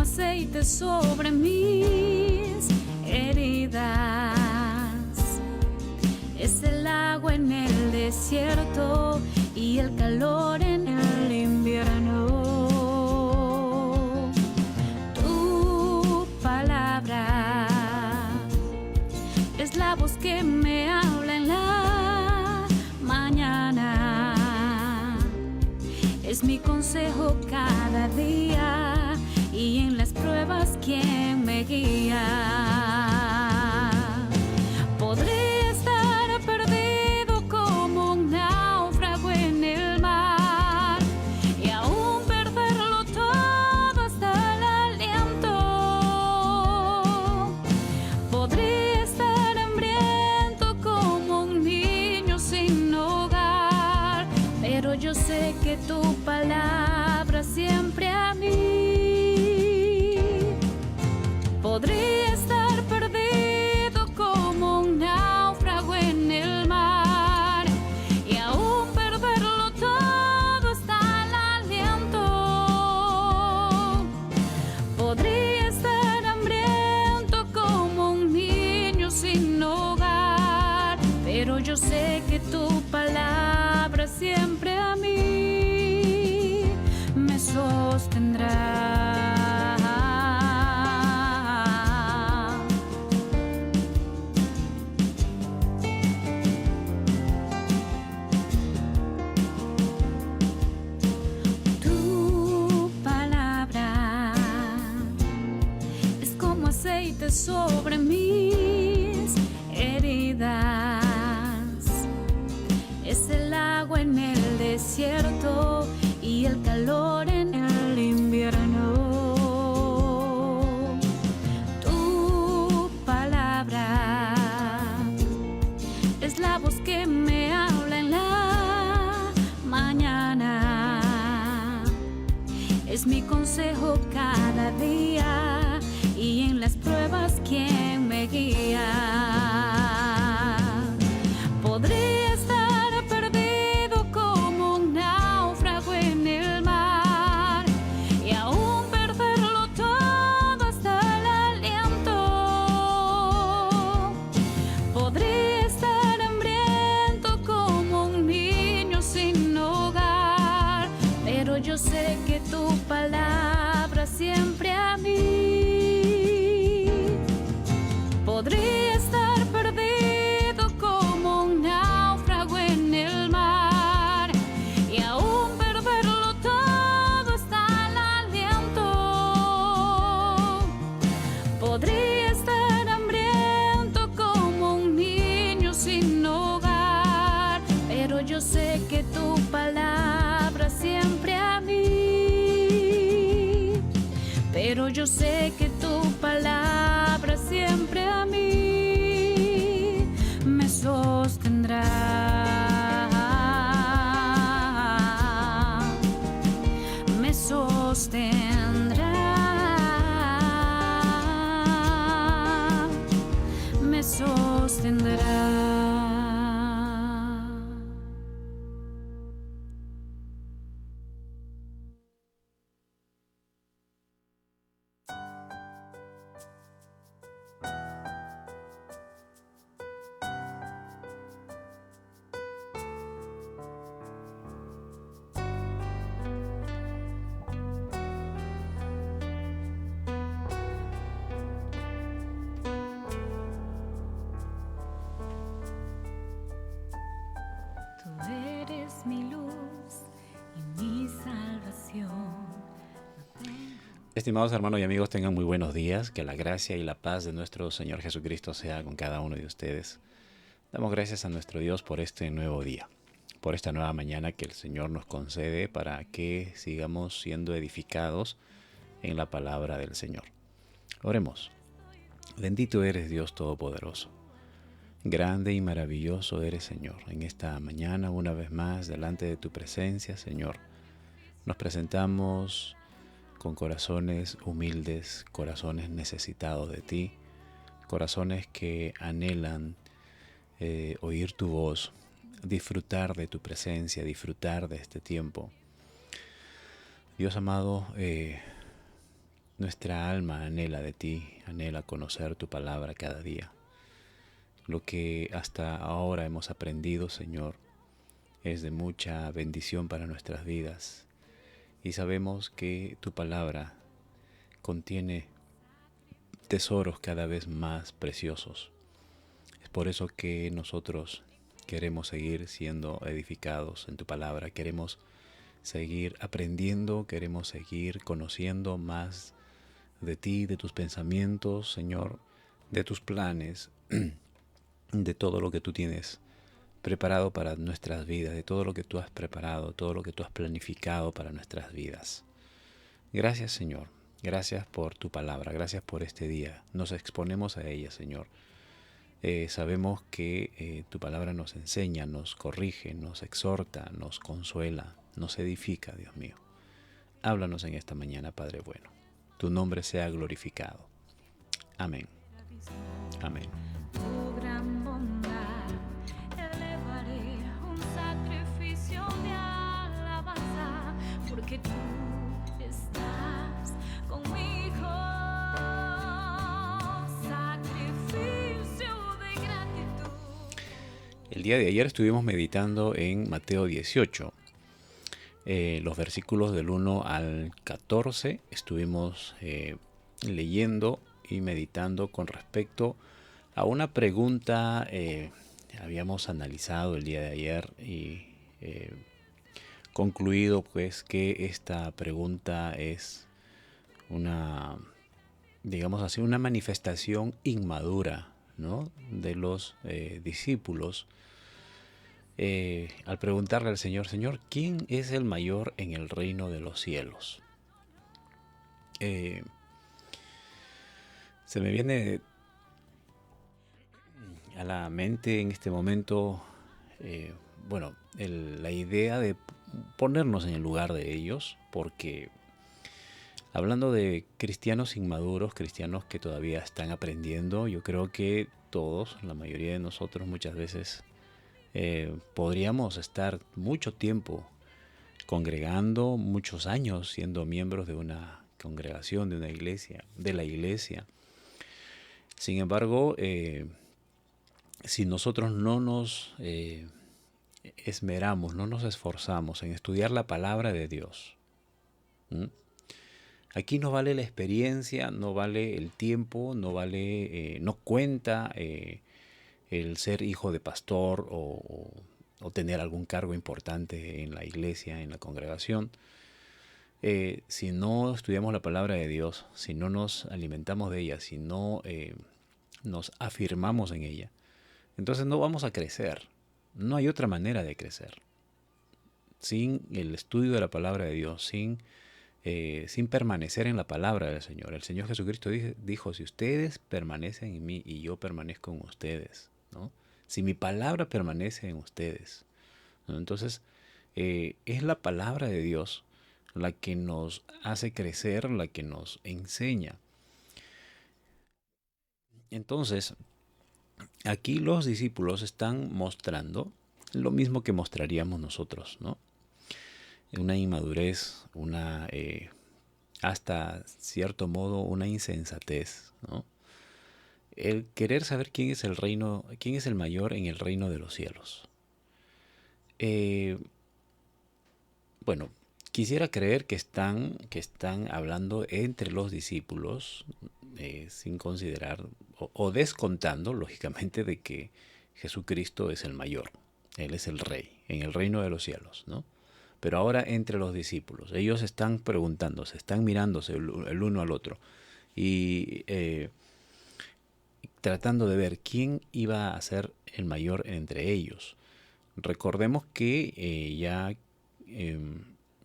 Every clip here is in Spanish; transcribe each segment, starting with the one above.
aceite sobre mis heridas. Es el agua en el desierto y el calor en el invierno. Tu palabra es la voz que me habla en la mañana. Es mi consejo cada día y en las pruebas quien me guía. Podría estar perdido como un náufrago en el mar y aún perderlo todo hasta el aliento. Podría estar hambriento como un niño sin hogar, pero yo sé que tu palabra siempre a mí. Podría estar perdido como un náufrago en el mar y aún perderlo todo hasta el aliento. Podría estar hambriento como un niño sin hogar, pero yo sé que tu palabra siempre a mí me sostendrá. Tu palabra es como aceite sobre mis heridas. Es el agua en el desierto y el calor en el invierno. Tu palabra es la voz que me habla en la mañana. Es mi consejo cada día y en las pruebas quien me guía. Podría estar perdido como un náufrago en el mar y aún perderlo todo hasta el aliento. Podría estar hambriento como un niño sin hogar, pero yo sé que tu palabra siempre a mí. Podría estar perdido como un náufrago en el mar y aún perderlo todo hasta el aliento. Podría estar hambriento como un niño sin hogar, pero yo sé que tu palabra siempre a mí. Pero yo sé que tu palabra siempre a mí me sostendrá. Me sostendrá. Me sostendrá. Tú eres mi luz y mi salvación. Estimados hermanos y amigos, tengan muy buenos días. Que la gracia y la paz de nuestro Señor Jesucristo sea con cada uno de ustedes. Damos gracias a nuestro Dios por este nuevo día, por esta nueva mañana que el Señor nos concede para que sigamos siendo edificados en la palabra del Señor. Oremos. Bendito eres Dios Todopoderoso. Grande y maravilloso eres, Señor. En esta mañana, una vez más, delante de tu presencia, Señor, nos presentamos con corazones humildes, corazones necesitados de ti, corazones que anhelan oír tu voz, disfrutar de tu presencia, disfrutar de este tiempo. Dios amado, Nuestra alma anhela de ti, anhela conocer tu palabra cada día. Lo que hasta ahora hemos aprendido, Señor, es de mucha bendición para nuestras vidas. Y sabemos que tu palabra contiene tesoros cada vez más preciosos. Es por eso que nosotros queremos seguir siendo edificados en tu palabra. Queremos seguir aprendiendo, queremos seguir conociendo más de ti, de tus pensamientos, Señor, de tus planes, de todo lo que tú tienes preparado para nuestras vidas, de todo lo que tú has preparado, todo lo que tú has planificado para nuestras vidas. Gracias, Señor. Gracias por tu palabra, gracias por este día. Nos exponemos a ella, Señor. Sabemos que tu palabra nos enseña, nos corrige, nos exhorta, nos consuela, nos edifica, Dios mío. Háblanos en esta mañana, Padre bueno. Tu nombre sea glorificado. Amén. Amén. Tu gran bondad, elevaré un sacrificio de alabanza, porque tú estás conmigo. Sacrificio de gratitud. El día de ayer estuvimos meditando en Mateo 18. Los versículos del 1 al 14 estuvimos leyendo y meditando con respecto a una pregunta. Habíamos analizado el día de ayer y concluido pues que esta pregunta es una, digamos así, una manifestación inmadura, ¿no?, de los discípulos. Al preguntarle al Señor, Señor, ¿quién es el mayor en el reino de los cielos? Se me viene a la mente en este momento, la idea de ponernos en el lugar de ellos, porque hablando de cristianos inmaduros, cristianos que todavía están aprendiendo, yo creo que todos, la mayoría de nosotros muchas veces, podríamos estar mucho tiempo congregando, muchos años siendo miembros de una congregación, de una iglesia, de la iglesia. Sin embargo, si nosotros no nos esmeramos, no nos esforzamos en estudiar la palabra de Dios, aquí no vale la experiencia, no vale el tiempo, no vale, no cuenta el ser hijo de pastor o tener algún cargo importante en la iglesia, en la congregación. Si no estudiamos la palabra de Dios, si no nos alimentamos de ella, si no nos afirmamos en ella, entonces no vamos a crecer. No hay otra manera de crecer. Sin el estudio de la palabra de Dios, sin permanecer en la palabra del Señor. El Señor Jesucristo dijo, si ustedes permanecen en mí y yo permanezco en ustedes, ¿no?, si mi palabra permanece en ustedes, ¿no?, entonces es la palabra de Dios la que nos hace crecer, la que nos enseña. Entonces, aquí los discípulos están mostrando lo mismo que mostraríamos nosotros, ¿no? Una inmadurez, una hasta cierto modo una insensatez, ¿no? El querer saber quién es el mayor en el reino de los cielos. Quisiera creer que están hablando entre los discípulos, sin considerar o descontando, lógicamente, de que Jesucristo es el mayor. Él es el rey en el reino de los cielos, ¿no? Pero ahora entre los discípulos, ellos están preguntándose, están mirándose el uno al otro y tratando de ver quién iba a ser el mayor entre ellos. Recordemos que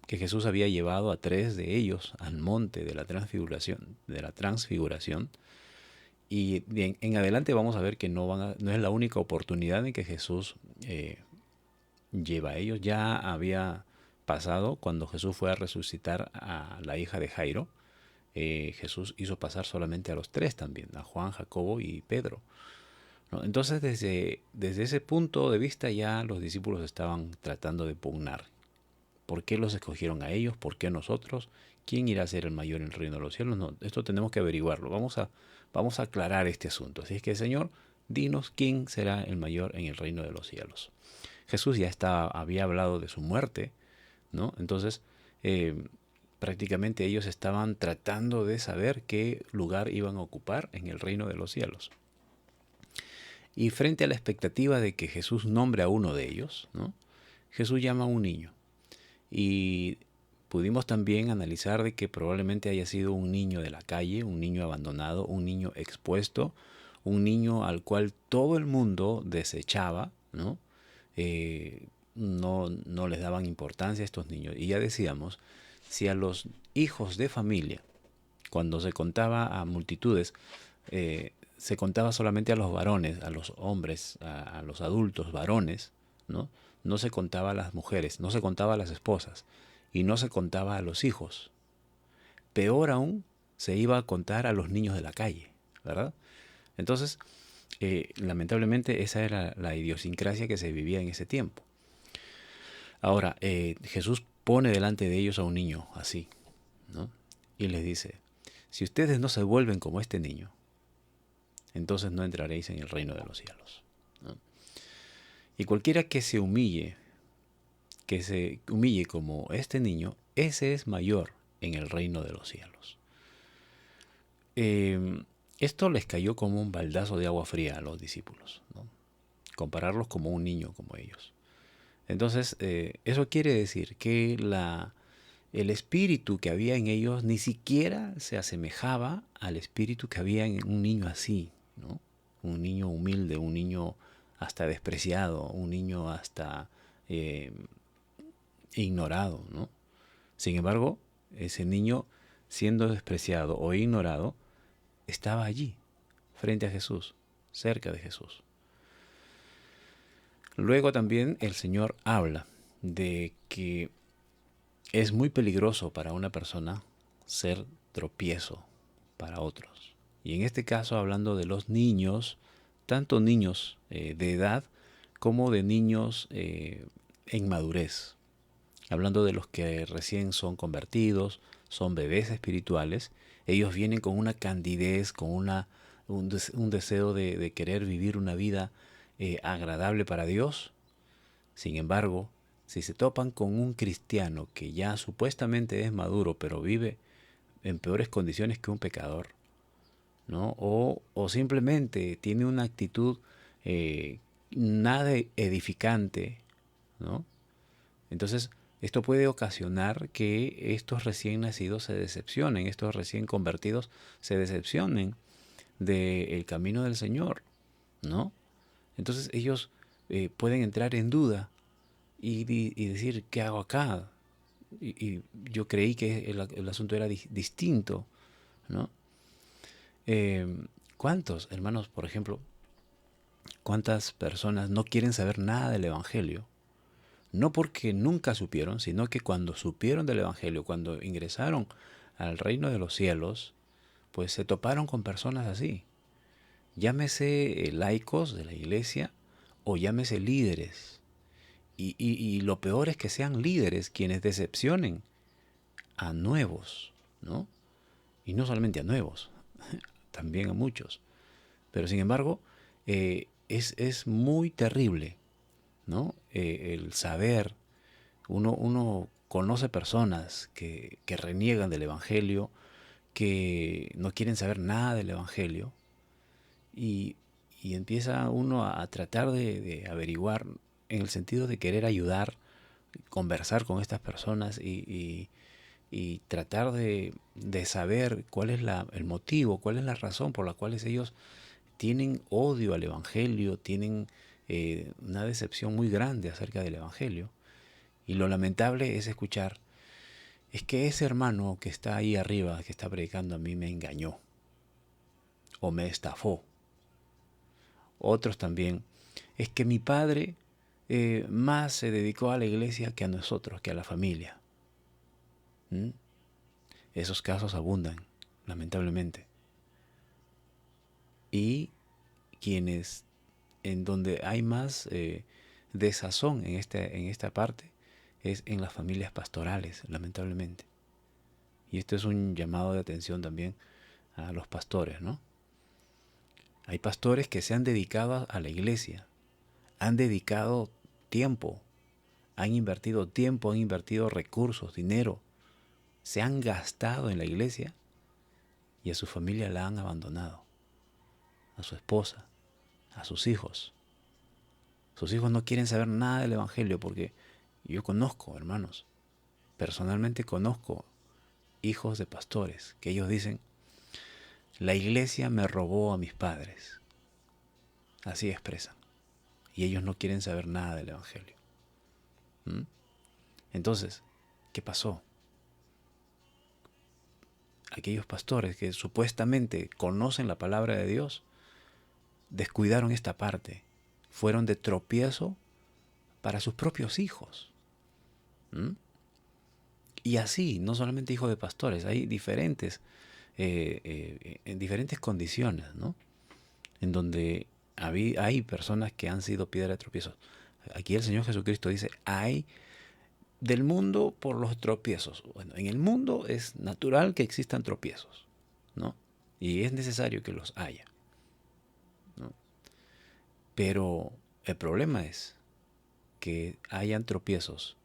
que Jesús había llevado a 3 de ellos al monte de la transfiguración, y en adelante vamos a ver que no es la única oportunidad en que Jesús lleva a ellos. Ya había pasado cuando Jesús fue a resucitar a la hija de Jairo. Jesús hizo pasar solamente a los 3 también, a Juan, Jacobo y Pedro, ¿no? Entonces desde ese punto de vista ya los discípulos estaban tratando de pugnar. ¿Por qué los escogieron a ellos? ¿Por qué nosotros? ¿Quién irá a ser el mayor en el reino de los cielos? No, esto tenemos que averiguarlo. Vamos a aclarar este asunto. Así es que, Señor, dinos quién será el mayor en el reino de los cielos. Jesús ya había hablado de su muerte, ¿no? Entonces, prácticamente ellos estaban tratando de saber qué lugar iban a ocupar en el reino de los cielos. Y frente a la expectativa de que Jesús nombre a uno de ellos, ¿no? Jesús llama a un niño. Y pudimos también analizar de que probablemente haya sido un niño de la calle, un niño abandonado, un niño expuesto, un niño al cual todo el mundo desechaba, ¿no? No les daban importancia a estos niños. Y ya decíamos, si a los hijos de familia, cuando se contaba a multitudes, se contaba solamente a los varones, a los hombres, a los adultos varones, ¿no? No se contaba a las mujeres, no se contaba a las esposas y no se contaba a los hijos. Peor aún, se iba a contar a los niños de la calle, ¿verdad? Entonces, lamentablemente esa era la idiosincrasia que se vivía en ese tiempo. Ahora, Jesús pone delante de ellos a un niño así, ¿no? Y les dice, si ustedes no se vuelven como este niño, entonces no entraréis en el reino de los cielos, ¿no? Y cualquiera que se humille como este niño, ese es mayor en el reino de los cielos. Esto les cayó como un baldazo de agua fría a los discípulos, ¿no? Compararlos como un niño como ellos. Entonces, eso quiere decir que el espíritu que había en ellos ni siquiera se asemejaba al espíritu que había en un niño así, ¿no? Un niño humilde, un niño hasta despreciado, un niño hasta ignorado, ¿no? Sin embargo, ese niño, siendo despreciado o ignorado, estaba allí, frente a Jesús, cerca de Jesús. Luego también el Señor habla de que es muy peligroso para una persona ser tropiezo para otros. Y en este caso, hablando de los niños, tanto niños de edad como de niños en madurez. Hablando de los que recién son convertidos, son bebés espirituales, ellos vienen con una candidez, con un deseo de querer vivir una vida agradable para Dios. Sin embargo, si se topan con un cristiano que ya supuestamente es maduro, pero vive en peores condiciones que un pecador, ¿no? O simplemente tiene una actitud nada edificante, ¿no? Entonces, esto puede ocasionar que estos recién nacidos se decepcionen, estos recién convertidos se decepcionen del camino del Señor, ¿no? Entonces ellos pueden entrar en duda y decir, ¿qué hago acá? Y yo creí que el asunto era distinto, ¿no? ¿Cuántos, hermanos, por ejemplo, cuántas personas no quieren saber nada del Evangelio? No porque nunca supieron, sino que cuando supieron del Evangelio, cuando ingresaron al reino de los cielos, pues se toparon con personas así. Llámese laicos de la iglesia o llámese líderes. Y lo peor es que sean líderes quienes decepcionen a nuevos, ¿no? Y no solamente a nuevos, también a muchos. Pero sin embargo, es muy terrible, ¿no? El saber, uno conoce personas que reniegan del Evangelio, que no quieren saber nada del Evangelio, y empieza uno a tratar de averiguar en el sentido de querer ayudar, conversar con estas personas y tratar de saber cuál es el motivo, cuál es la razón por la cual ellos tienen odio al Evangelio, tienen una decepción muy grande acerca del Evangelio. Y lo lamentable es escuchar, es que ese hermano que está ahí arriba, que está predicando, a mí me engañó o me estafó. Otros también, es que mi padre más se dedicó a la iglesia que a nosotros, que a la familia. Esos casos abundan, lamentablemente. Y quienes, en donde hay más desazón en esta parte, es en las familias pastorales, lamentablemente. Y esto es un llamado de atención también a los pastores, ¿no? Hay pastores que se han dedicado a la iglesia, han dedicado tiempo, han invertido recursos, dinero, se han gastado en la iglesia y a su familia la han abandonado, a su esposa, a sus hijos. Sus hijos no quieren saber nada del evangelio porque yo conozco, hermanos, personalmente conozco hijos de pastores que ellos dicen: la iglesia me robó a mis padres. Así expresan. Y ellos no quieren saber nada del evangelio. ¿Mm? Entonces, ¿qué pasó? Aquellos pastores que supuestamente conocen la palabra de Dios descuidaron esta parte. Fueron de tropiezo para sus propios hijos. ¿Mm? Y así, no solamente hijos de pastores, hay diferentes, en diferentes condiciones, ¿no? En donde hay personas que han sido piedra de tropiezo. Aquí el Señor Jesucristo dice: hay del mundo por los tropiezos. Bueno, en el mundo es natural que existan tropiezos, ¿no? Y es necesario que los haya, ¿no? Pero el problema es que hayan tropiezos,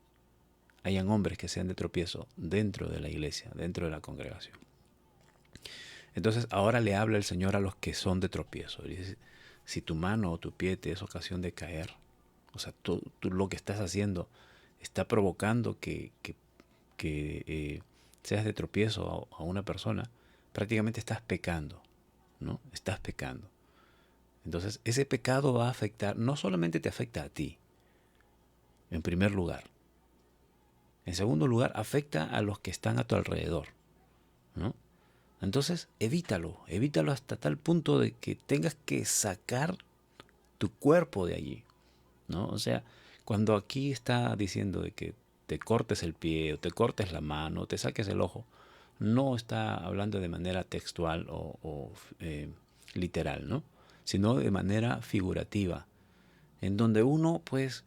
hayan hombres que sean de tropiezo dentro de la iglesia, dentro de la congregación. Entonces ahora le habla el Señor a los que son de tropiezo. Dice: si tu mano o tu pie te es ocasión de caer, o sea, tú lo que estás haciendo está provocando que seas de tropiezo a una persona, prácticamente estás pecando, ¿no? Estás pecando. Entonces ese pecado va a afectar, no solamente te afecta a ti, en primer lugar. En segundo lugar, afecta a los que están a tu alrededor, ¿no? Entonces, evítalo hasta tal punto de que tengas que sacar tu cuerpo de allí, ¿no? O sea, cuando aquí está diciendo de que te cortes el pie, o te cortes la mano, o te saques el ojo, no está hablando de manera textual o literal, ¿no? Sino de manera figurativa, en donde uno, pues,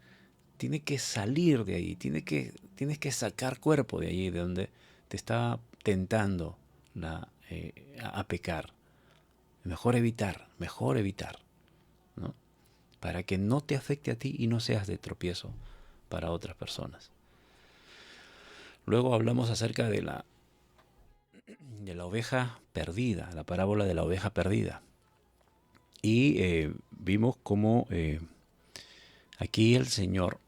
tiene que salir de ahí, tienes que sacar cuerpo de allí, de donde te está tentando a pecar. Mejor evitar, ¿no? Para que no te afecte a ti y no seas de tropiezo para otras personas. Luego hablamos acerca de la oveja perdida, la parábola de la oveja perdida. Y vimos cómo aquí el Señor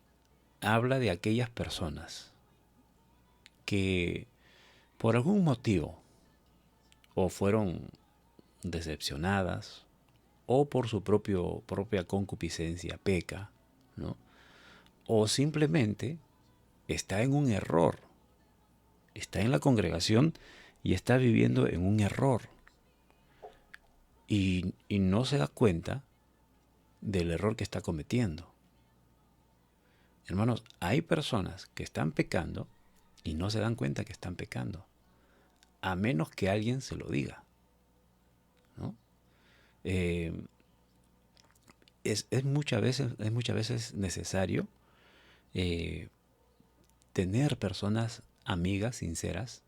habla de aquellas personas que por algún motivo o fueron decepcionadas o por su propia concupiscencia peca, ¿no? O simplemente está en un error, está en la congregación y está viviendo en un error y no se da cuenta del error que está cometiendo. Hermanos, hay personas que están pecando y no se dan cuenta que están pecando, a menos que alguien se lo diga, ¿no? Es muchas veces necesario tener personas amigas, sinceras,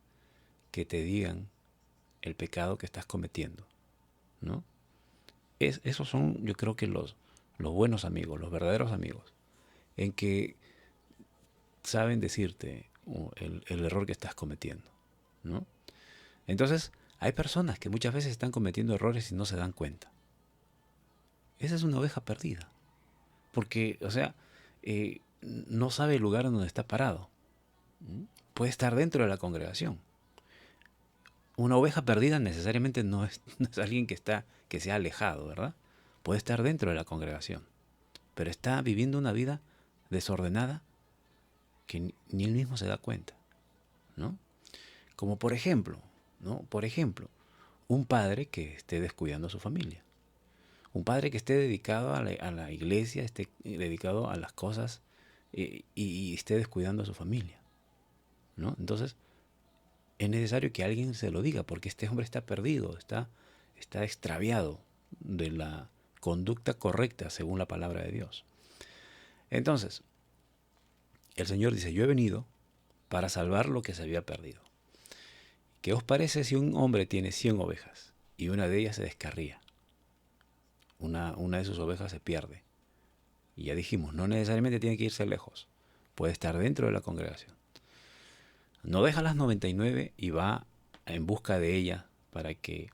que te digan el pecado que estás cometiendo, ¿no? Esos son, yo creo que los buenos amigos, los verdaderos amigos, en que saben decirte el error que estás cometiendo, ¿no? Entonces, hay personas que muchas veces están cometiendo errores y no se dan cuenta. Esa es una oveja perdida. Porque, o sea, no sabe el lugar en donde está parado. Puede estar dentro de la congregación. Una oveja perdida necesariamente no es alguien que se ha alejado, ¿verdad? Puede estar dentro de la congregación, pero está viviendo una vida desordenada que ni él mismo se da cuenta, ¿no? Como por ejemplo, un padre que esté descuidando a su familia. Un padre que esté dedicado a la iglesia, esté dedicado a las cosas y esté descuidando a su familia, ¿no? Entonces, es necesario que alguien se lo diga, porque este hombre está perdido, está extraviado de la conducta correcta según la palabra de Dios. Entonces, el Señor dice: yo he venido para salvar lo que se había perdido. ¿Qué os parece si un hombre tiene 100 ovejas y una de ellas se descarría? Una de sus ovejas se pierde. Y ya dijimos, no necesariamente tiene que irse lejos. Puede estar dentro de la congregación. No deja las 99 y va en busca de ella para que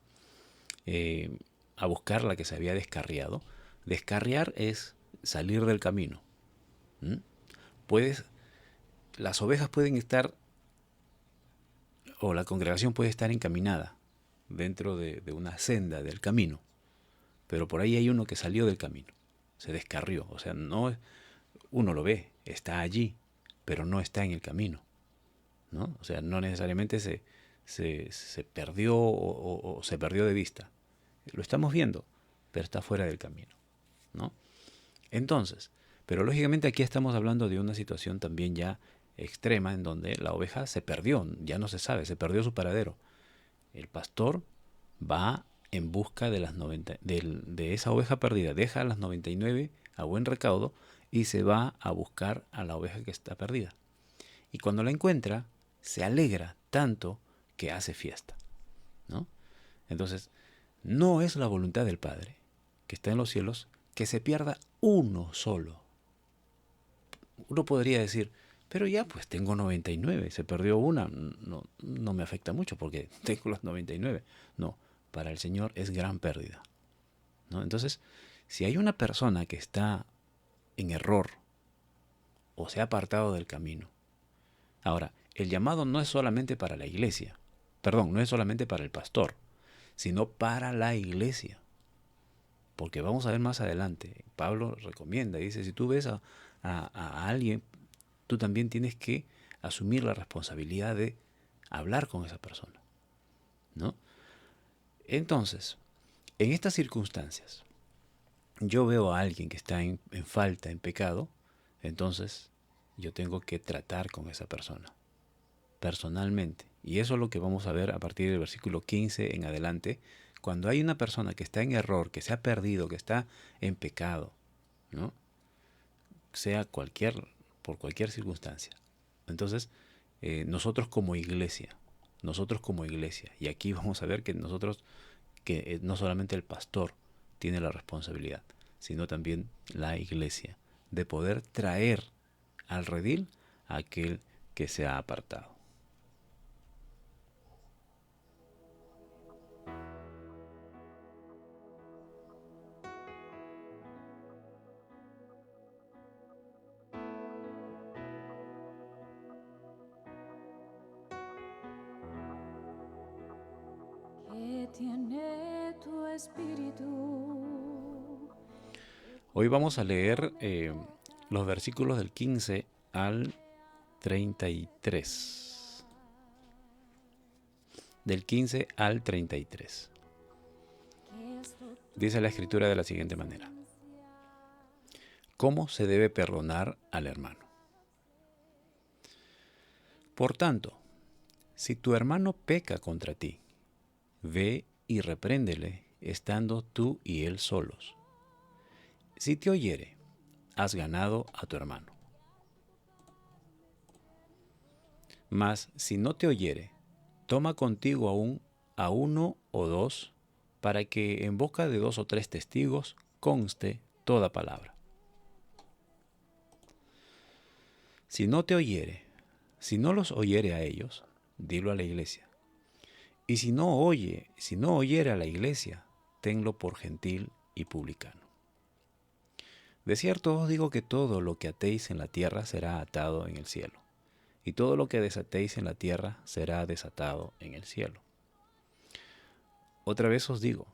a buscar la que se había descarriado. Descarriar es salir del camino. ¿Mm? Las ovejas pueden estar, o la congregación puede estar encaminada dentro de una senda del camino, pero por ahí hay uno que salió del camino, se descarrió. O sea, no, uno lo ve, está allí, pero no está en el camino, ¿no? O sea, no necesariamente se perdió o se perdió de vista. Lo estamos viendo, pero está fuera del camino, ¿no? Entonces, pero lógicamente aquí estamos hablando de una situación también ya extrema en donde la oveja se perdió, ya no se sabe, se perdió su paradero. El pastor va en busca de de esa oveja perdida, deja a las 99 a buen recaudo y se va a buscar a la oveja que está perdida. Y cuando la encuentra, se alegra tanto que hace fiesta, ¿no? Entonces, no es la voluntad del Padre, que está en los cielos, que se pierda uno solo. Uno podría decir, pero ya pues tengo 99, se perdió una, no me afecta mucho porque tengo las 99. No, para el Señor es gran pérdida, ¿no? Entonces, si hay una persona que está en error o se ha apartado del camino, ahora, el llamado no es solamente para la iglesia, perdón, no es solamente para el pastor, sino para la iglesia. Porque vamos a ver más adelante, Pablo recomienda, dice, si tú ves a alguien, tú también tienes que asumir la responsabilidad de hablar con esa persona, ¿no? Entonces, en estas circunstancias, yo veo a alguien que está en falta, en pecado, entonces yo tengo que tratar con esa persona, personalmente. Y eso es lo que vamos a ver a partir del versículo 15 en adelante, cuando hay una persona que está en error, que se ha perdido, que está en pecado, ¿no? Sea por cualquier circunstancia. Entonces, nosotros como iglesia, y aquí vamos a ver que no solamente el pastor tiene la responsabilidad, sino también la iglesia, de poder traer al redil a aquel que se ha apartado. ¿Qué tiene tu espíritu? Hoy vamos a leer los versículos del 15 al 33. Del 15 al 33. Dice la escritura de la siguiente manera: ¿cómo se debe perdonar al hermano? Por tanto, si tu hermano peca contra ti, ve y repréndele estando tú y él solos. Si te oyere, has ganado a tu hermano. Mas si no te oyere, toma contigo aún a uno o dos, para que en boca de 2 o 3 testigos conste toda palabra. Si no te oyere, si no los oyere a ellos, dilo a la iglesia. Y si no oyere a la iglesia, tenlo por gentil y publicano. De cierto os digo que todo lo que atéis en la tierra será atado en el cielo, y todo lo que desatéis en la tierra será desatado en el cielo. Otra vez os digo,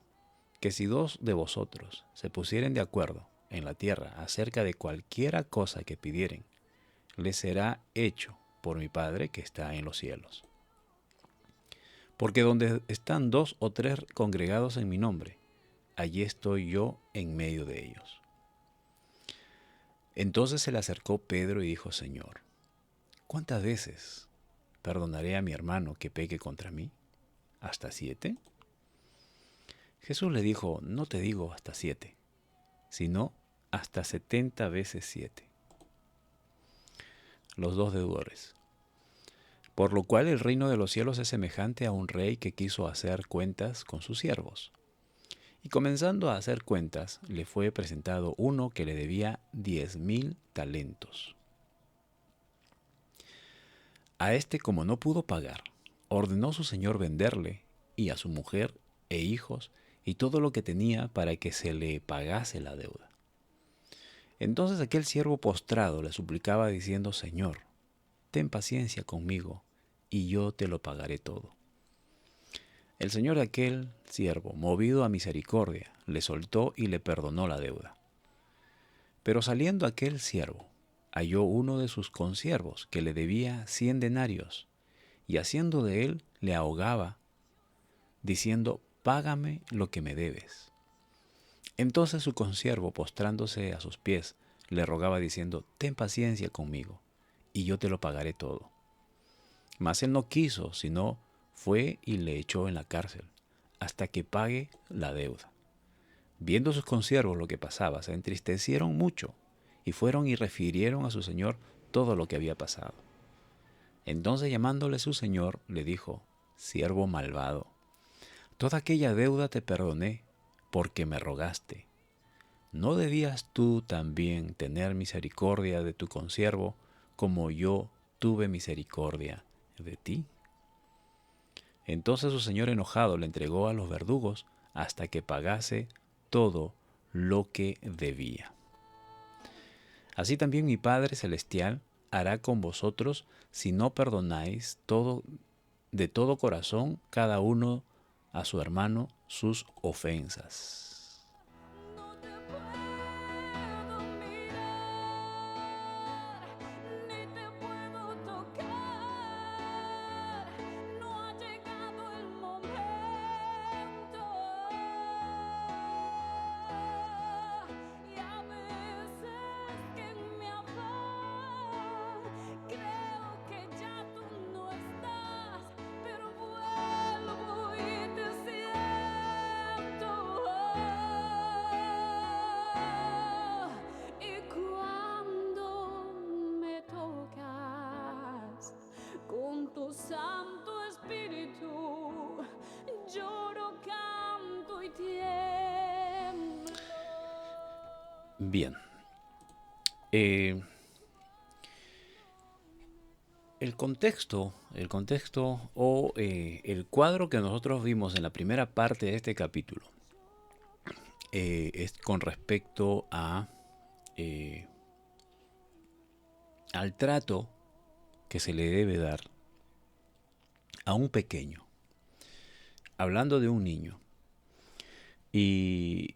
que si 2 de vosotros se pusieren de acuerdo en la tierra acerca de cualquiera cosa que pidieren, les será hecho por mi Padre que está en los cielos. Porque donde están 2 o 3 congregados en mi nombre, allí estoy yo en medio de ellos. Entonces se le acercó Pedro y dijo: Señor, ¿cuántas veces perdonaré a mi hermano que peque contra mí? ¿Hasta 7? Jesús le dijo: no te digo hasta 7, sino hasta 70 veces 7. Los 2 deudores. Por lo cual el reino de los cielos es semejante a un rey que quiso hacer cuentas con sus siervos. Y comenzando a hacer cuentas, le fue presentado uno que le debía 10,000 talentos. A este, como no pudo pagar, ordenó su señor venderle, y a su mujer e hijos, y todo lo que tenía para que se le pagase la deuda. Entonces aquel siervo postrado le suplicaba diciendo: Señor, ten paciencia conmigo, y yo te lo pagaré todo. El señor de aquel siervo, movido a misericordia, le soltó y le perdonó la deuda. Pero saliendo aquel siervo, halló uno de sus consiervos que le debía 100 denarios, y haciendo de él, le ahogaba, diciendo: Págame lo que me debes. Entonces su consiervo, postrándose a sus pies, le rogaba diciendo: Ten paciencia conmigo, y yo te lo pagaré todo. Mas él no quiso, sino fue y le echó en la cárcel, hasta que pague la deuda. Viendo sus consiervos lo que pasaba, se entristecieron mucho, y fueron y refirieron a su señor todo lo que había pasado. Entonces, llamándole su señor, le dijo: Siervo malvado, toda aquella deuda te perdoné, porque me rogaste. ¿No debías tú también tener misericordia de tu consiervo, como yo tuve misericordia de ti? Entonces su señor enojado le entregó a los verdugos hasta que pagase todo lo que debía. Así también mi Padre Celestial hará con vosotros si no perdonáis de todo corazón cada uno a su hermano sus ofensas. No te puedo mirar, ni te puedo tocar. No ha llegado el momento. Y a veces que en mi afán creo que ya tú no estás, pero vuelvo y te siento. Y cuando me tocas con tu Santo Espíritu, lloro, canto y tiemblo. Bien. El contexto o el cuadro que nosotros vimos en la primera parte de este capítulo es con respecto al trato que se le debe dar a un pequeño, hablando de un niño. Y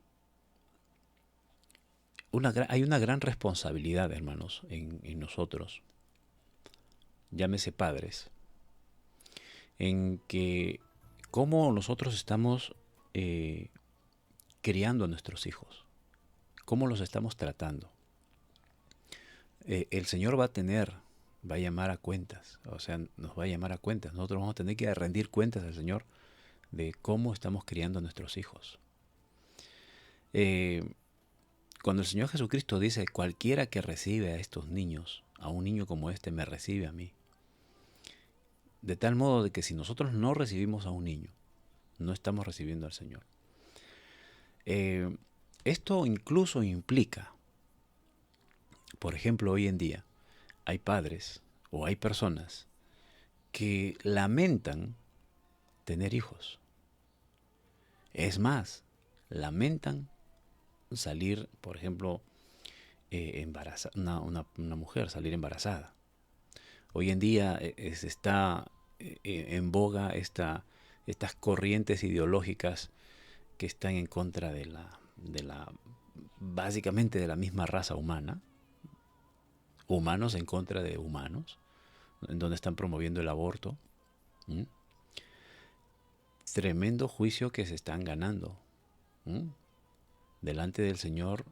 hay una gran responsabilidad, hermanos, en nosotros, llámese padres, en que cómo nosotros estamos criando a nuestros hijos, cómo los estamos tratando. El Señor va a llamar a cuentas, o sea, nos va a llamar a cuentas. Nosotros vamos a tener que rendir cuentas al Señor de cómo estamos criando a nuestros hijos. Cuando el Señor Jesucristo dice: cualquiera que recibe a estos niños, a un niño como este, me recibe a mí. De tal modo de que si nosotros no recibimos a un niño, no estamos recibiendo al Señor. Esto incluso implica, por ejemplo, hoy en día hay padres o hay personas que lamentan tener hijos. Es más, lamentan salir, por ejemplo, una mujer salir embarazada. Hoy en día está en boga estas corrientes ideológicas que están en contra básicamente de la misma raza humana, humanos en contra de humanos, en donde están promoviendo el aborto. Tremendo juicio que se están ganando. Delante del Señor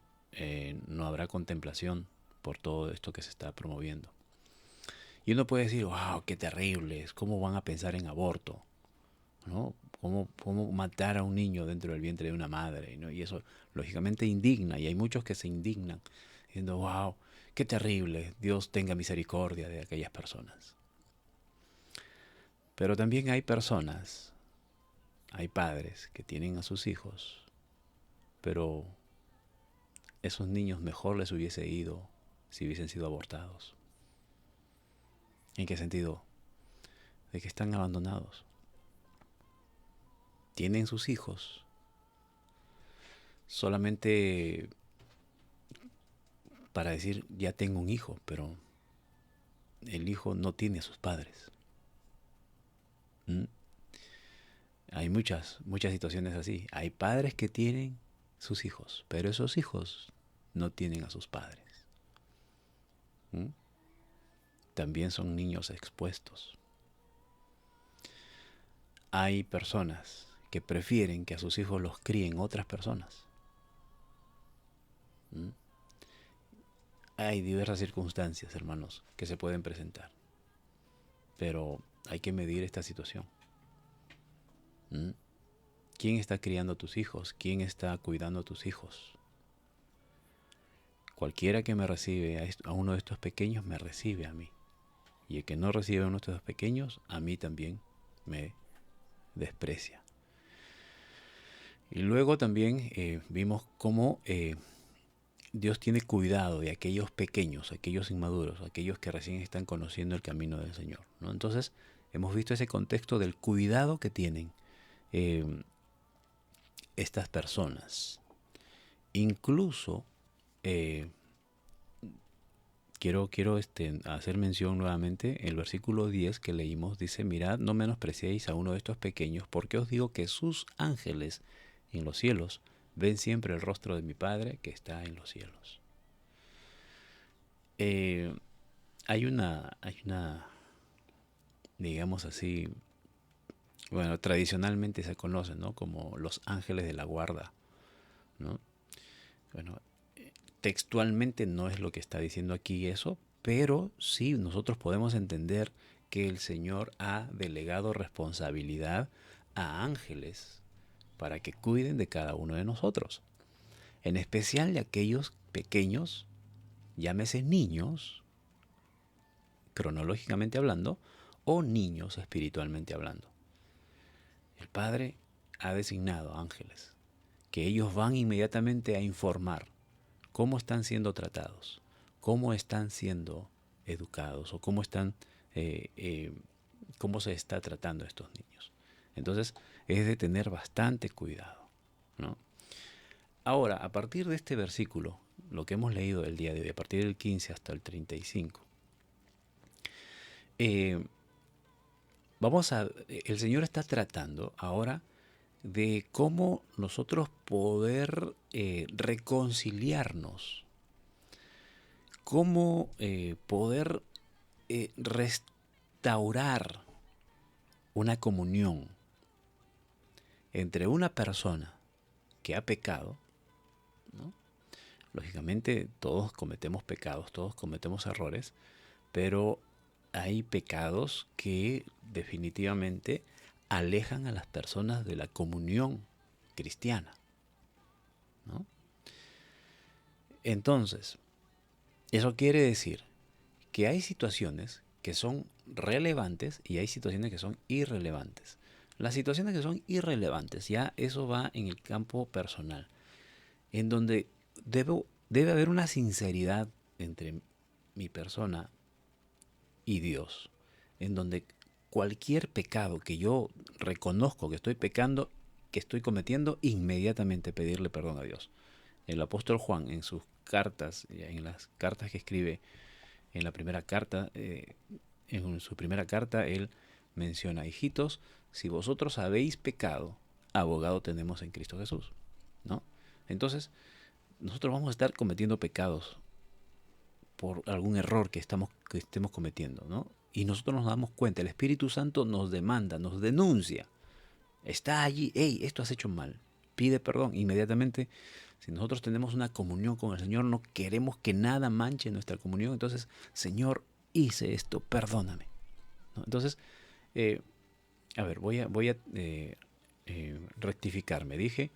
no habrá contemplación por todo esto que se está promoviendo. Y uno puede decir: wow, qué terribles, ¿cómo van a pensar en aborto? ¿No? ¿Cómo matar a un niño dentro del vientre de una madre? ¿No? Y eso lógicamente indigna, y hay muchos que se indignan, diciendo: wow, qué terrible, Dios tenga misericordia de aquellas personas. Pero también hay personas, hay padres que tienen a sus hijos, pero esos niños mejor les hubiese ido si hubiesen sido abortados. ¿En qué sentido? De que están abandonados. Tienen sus hijos solamente para decir, ya tengo un hijo, pero el hijo no tiene a sus padres. ¿Mm? Hay muchas situaciones así. Hay padres que tienen sus hijos, pero esos hijos no tienen a sus padres. ¿Mm? También son niños expuestos. Hay personas que prefieren que a sus hijos los críen otras personas. ¿Mm? Hay diversas circunstancias, hermanos, que se pueden presentar. Pero hay que medir esta situación. ¿Mm? ¿Quién está criando a tus hijos? ¿Quién está cuidando a tus hijos? Cualquiera que me recibe a uno de estos pequeños, me recibe a mí. Y el que no recibe a uno de estos pequeños, a mí también me desprecia. Y luego también vimos cómo Dios tiene cuidado de aquellos pequeños, aquellos inmaduros, aquellos que recién están conociendo el camino del Señor, ¿no? Entonces, hemos visto ese contexto del cuidado que tienen estas personas. Incluso, quiero hacer mención nuevamente, el versículo 10 que leímos dice, mirad, no menospreciéis a uno de estos pequeños, porque os digo que sus ángeles en los cielos ven siempre el rostro de mi Padre que está en los cielos. Hay una, digamos así, bueno, tradicionalmente se conocen, ¿no? Como los ángeles de la guarda, ¿no? Bueno, textualmente no es lo que está diciendo aquí eso, pero sí nosotros podemos entender que el Señor ha delegado responsabilidad a ángeles para que cuiden de cada uno de nosotros, en especial de aquellos pequeños, llámese niños, cronológicamente hablando, o niños espiritualmente hablando. El Padre ha designado ángeles, que ellos van inmediatamente a informar cómo están siendo tratados, cómo están siendo educados o cómo se está tratando a estos niños. Entonces es de tener bastante cuidado, ¿no? Ahora, a partir de este versículo, lo que hemos leído el día de hoy, a partir del 15 hasta el 35, el Señor está tratando ahora de cómo nosotros poder reconciliarnos, cómo poder restaurar una comunión entre una persona que ha pecado, ¿no? Lógicamente todos cometemos pecados, todos cometemos errores, pero hay pecados que definitivamente alejan a las personas de la comunión cristiana, ¿no? Entonces, eso quiere decir que hay situaciones que son relevantes y hay situaciones que son irrelevantes. Las situaciones que son irrelevantes, ya eso va en el campo personal, en donde debe haber una sinceridad entre mi persona y Dios, en donde cualquier pecado que yo reconozco que estoy pecando, que estoy cometiendo, inmediatamente pedirle perdón a Dios. El apóstol Juan en sus cartas, en las cartas que escribe en la primera carta, en su primera carta, él menciona, hijitos, si vosotros habéis pecado, abogado tenemos en Cristo Jesús, ¿no? Entonces, nosotros vamos a estar cometiendo pecados por algún error que estemos cometiendo, ¿no? Y nosotros nos damos cuenta, el Espíritu Santo nos demanda, nos denuncia. Está allí, hey, esto has hecho mal, pide perdón. Inmediatamente, si nosotros tenemos una comunión con el Señor, no queremos que nada manche nuestra comunión, entonces, Señor, hice esto, perdóname, ¿no? Entonces, voy a rectificarme. Dije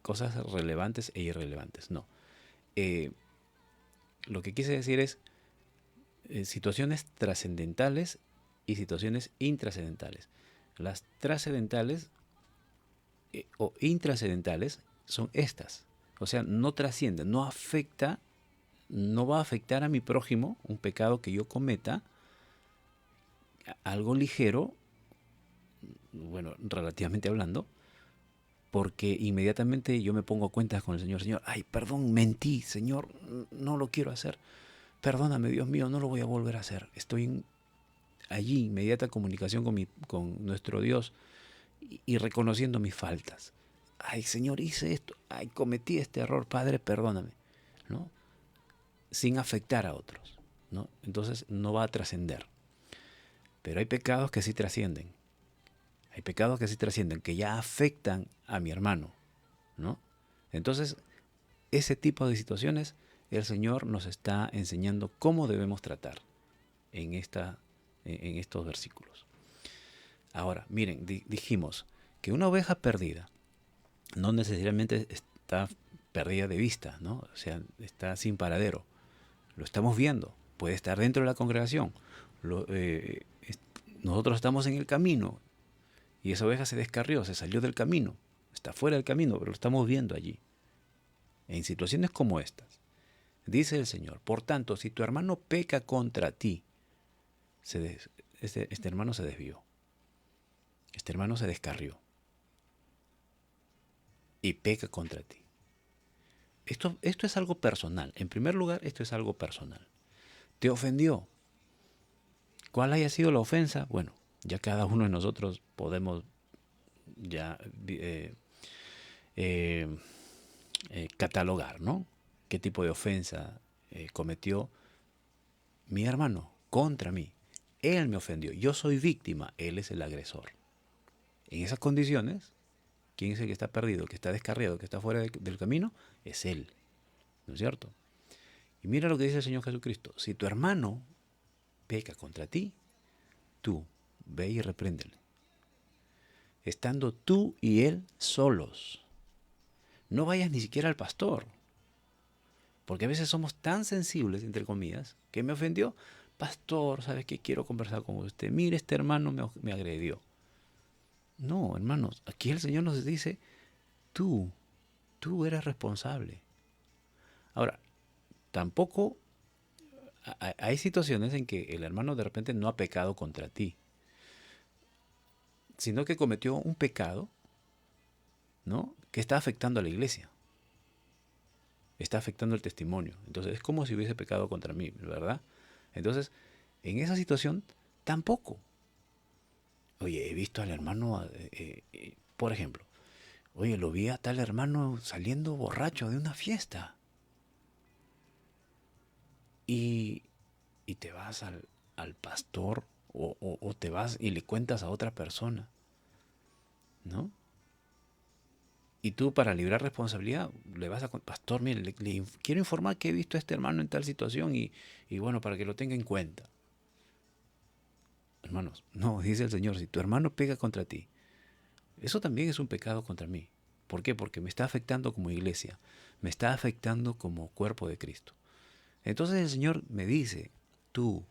cosas relevantes e irrelevantes. No. Lo que quise decir es situaciones trascendentales y situaciones intrascendentales. Las trascendentales o intrascendentales son estas. O sea, no trasciende, no afecta, no va a afectar a mi prójimo, un pecado que yo cometa, algo ligero, bueno, relativamente hablando, porque inmediatamente yo me pongo a cuentas con el Señor. Señor, ay, perdón, mentí, Señor, no lo quiero hacer. Perdóname, Dios mío, no lo voy a volver a hacer. Estoy allí, inmediata comunicación con nuestro Dios y reconociendo mis faltas. Ay, Señor, hice esto. Ay, cometí este error. Padre, perdóname. ¿No? Sin afectar a otros, ¿no? Entonces no va a trascender. Pero hay pecados que sí trascienden. Hay pecados que sí trascienden, que ya afectan a mi hermano, ¿no? Entonces, ese tipo de situaciones, el Señor nos está enseñando cómo debemos tratar en estos versículos. Ahora, miren, dijimos que una oveja perdida no necesariamente está perdida de vista, ¿no? O sea, está sin paradero. Lo estamos viendo. Puede estar dentro de la congregación. Nosotros estamos en el camino y esa oveja se descarrió, se salió del camino. Está fuera del camino, pero lo estamos viendo allí. En situaciones como estas, dice el Señor, por tanto, si tu hermano peca contra ti, este hermano se desvió. Este hermano se descarrió y peca contra ti. Esto es algo personal. En primer lugar, esto es algo personal. Te ofendió. ¿Cuál haya sido la ofensa? Bueno, ya cada uno de nosotros podemos ya catalogar, ¿no? ¿Qué tipo de ofensa cometió mi hermano contra mí? Él me ofendió. Yo soy víctima. Él es el agresor. En esas condiciones, ¿quién es el que está perdido, que está descarriado, que está fuera del camino? Es él. ¿No es cierto? Y mira lo que dice el Señor Jesucristo. Si tu hermano peca contra ti, tú ve y repréndele. Estando tú y él solos. No vayas ni siquiera al pastor. Porque a veces somos tan sensibles, entre comillas, que me ofendió. Pastor, ¿sabes qué? Quiero conversar con usted. Mire, este hermano me agredió. No, hermanos, aquí el Señor nos dice, tú eres responsable. Ahora, tampoco hay situaciones en que el hermano de repente no ha pecado contra ti, sino que cometió un pecado, ¿no? Que está afectando a la iglesia. Está afectando el testimonio. Entonces es como si hubiese pecado contra mí, ¿verdad? Entonces, en esa situación, tampoco. Oye, he visto al hermano, por ejemplo, oye, lo vi a tal hermano saliendo borracho de una fiesta. Y te vas al pastor o te vas y le cuentas a otra persona, ¿no? Y tú, para librar responsabilidad, le vas a... Pastor, mire, le quiero informar que he visto a este hermano en tal situación y bueno, para que lo tenga en cuenta. Hermanos, no, dice el Señor, si tu hermano pega contra ti, eso también es un pecado contra mí. ¿Por qué? Porque me está afectando como iglesia, me está afectando como cuerpo de Cristo. Entonces el Señor me dice, tú,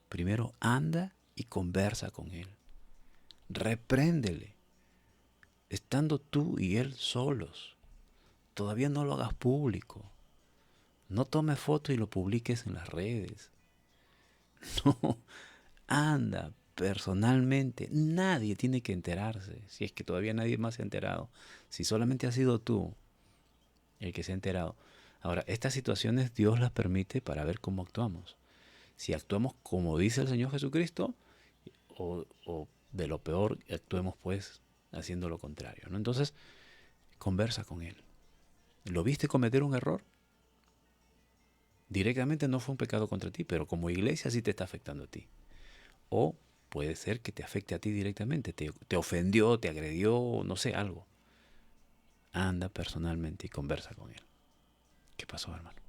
primero anda y conversa con él. Repréndele. Estando tú y él solos. Todavía no lo hagas público. No tomes foto y lo publiques en las redes. No, anda personalmente. Nadie tiene que enterarse. Si es que todavía nadie más se ha enterado. Si solamente has sido tú el que se ha enterado. Ahora, estas situaciones Dios las permite para ver cómo actuamos. Si actuamos como dice el Señor Jesucristo, o de lo peor, actuemos pues haciendo lo contrario, ¿no? Entonces, conversa con él. ¿Lo viste cometer un error? Directamente no fue un pecado contra ti, pero como iglesia sí te está afectando a ti. O puede ser que te afecte a ti directamente. Te ofendió, te agredió, no sé, algo. Anda personalmente y conversa con él. ¿Qué pasó, hermano?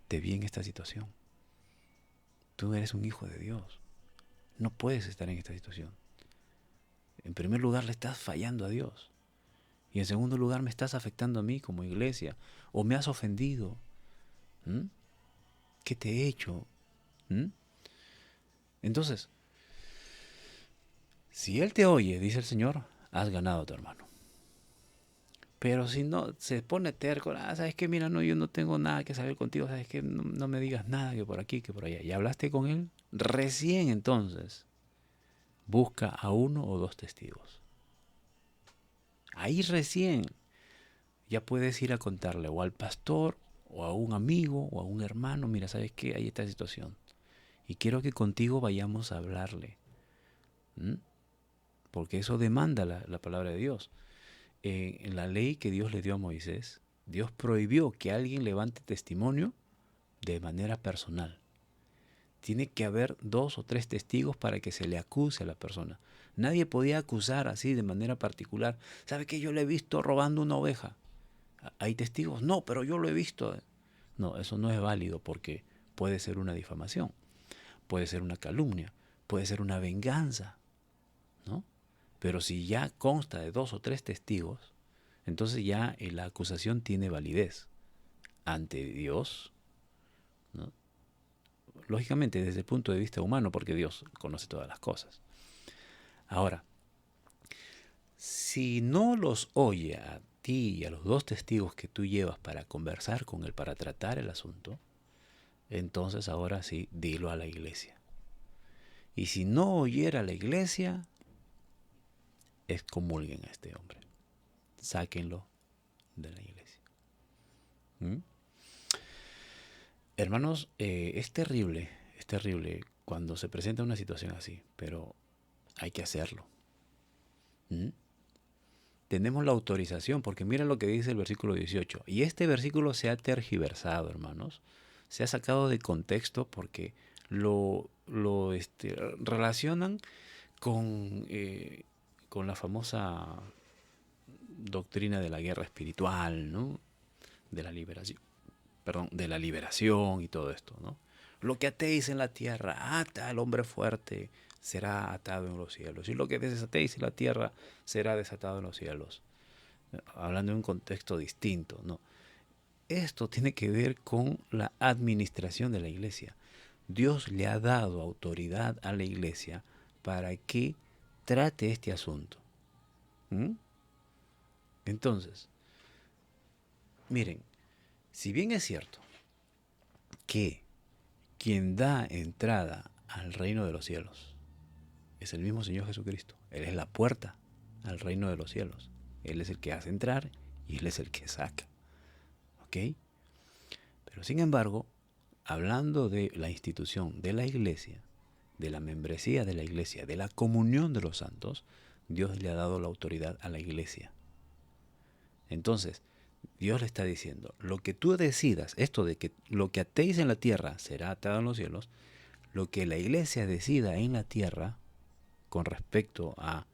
Te vi en esta situación. Tú eres un hijo de Dios. No puedes estar en esta situación. En primer lugar, le estás fallando a Dios. Y en segundo lugar, me estás afectando a mí como iglesia. O me has ofendido. ¿Mm? ¿Qué te he hecho? ¿Mm? Entonces, Si él te oye, dice el Señor, has ganado a tu hermano. Pero si no, se pone terco, sabes que mira, no, yo no tengo nada que saber contigo, sabes que no me digas nada, que por aquí, que por allá. Y hablaste con él, recién entonces busca a uno o dos testigos. Ahí recién ya puedes ir a contarle o al pastor o a un amigo o a un hermano, mira, sabes que hay esta situación. Y quiero que contigo vayamos a hablarle. ¿Mm? Porque eso demanda la palabra de Dios. En la ley que Dios le dio a Moisés, Dios prohibió que alguien levante testimonio de manera personal. Tiene que haber 2 o 3 testigos para que se le acuse a la persona. Nadie podía acusar así de manera particular. ¿Sabe que yo le he visto robando una oveja? ¿Hay testigos? No, pero yo lo he visto. No, eso no es válido porque puede ser una difamación, puede ser una calumnia, puede ser una venganza, ¿no? Pero si ya consta de 2 o 3 testigos, entonces ya la acusación tiene validez ante Dios, ¿no? Lógicamente desde el punto de vista humano, porque Dios conoce todas las cosas. Ahora, si no los oye a ti y a los 2 testigos que tú llevas para conversar con él, para tratar el asunto, entonces ahora sí, dilo a la iglesia. Y si no oyera a la iglesia, excomulguen a este hombre. Sáquenlo de la iglesia. ¿Mm? Hermanos, es terrible cuando se presenta una situación así, pero hay que hacerlo. ¿Mm? Tenemos la autorización, porque mira lo que dice el versículo 18. Y este versículo se ha tergiversado, hermanos. Se ha sacado de contexto porque lo relacionan con la famosa doctrina de la guerra espiritual, ¿no? De la liberación. De la liberación y todo esto, ¿no? Lo que atéis en la tierra, ata al hombre fuerte, será atado en los cielos. Y lo que desatéis en la tierra, será desatado en los cielos. Hablando en un contexto distinto, ¿no? Esto tiene que ver con la administración de la iglesia. Dios le ha dado autoridad a la iglesia para que trate este asunto. ¿Mm? Entonces, miren, si bien es cierto que quien da entrada al reino de los cielos es el mismo Señor Jesucristo, Él es la puerta al reino de los cielos, Él es el que hace entrar y Él es el que saca, ¿ok? Pero sin embargo, hablando de la institución de la iglesia, de la membresía de la iglesia, de la comunión de los santos, Dios le ha dado la autoridad a la iglesia. Entonces, Dios le está diciendo, lo que tú decidas, esto de que lo que atéis en la tierra será atado en los cielos, lo que la iglesia decida en la tierra con respecto a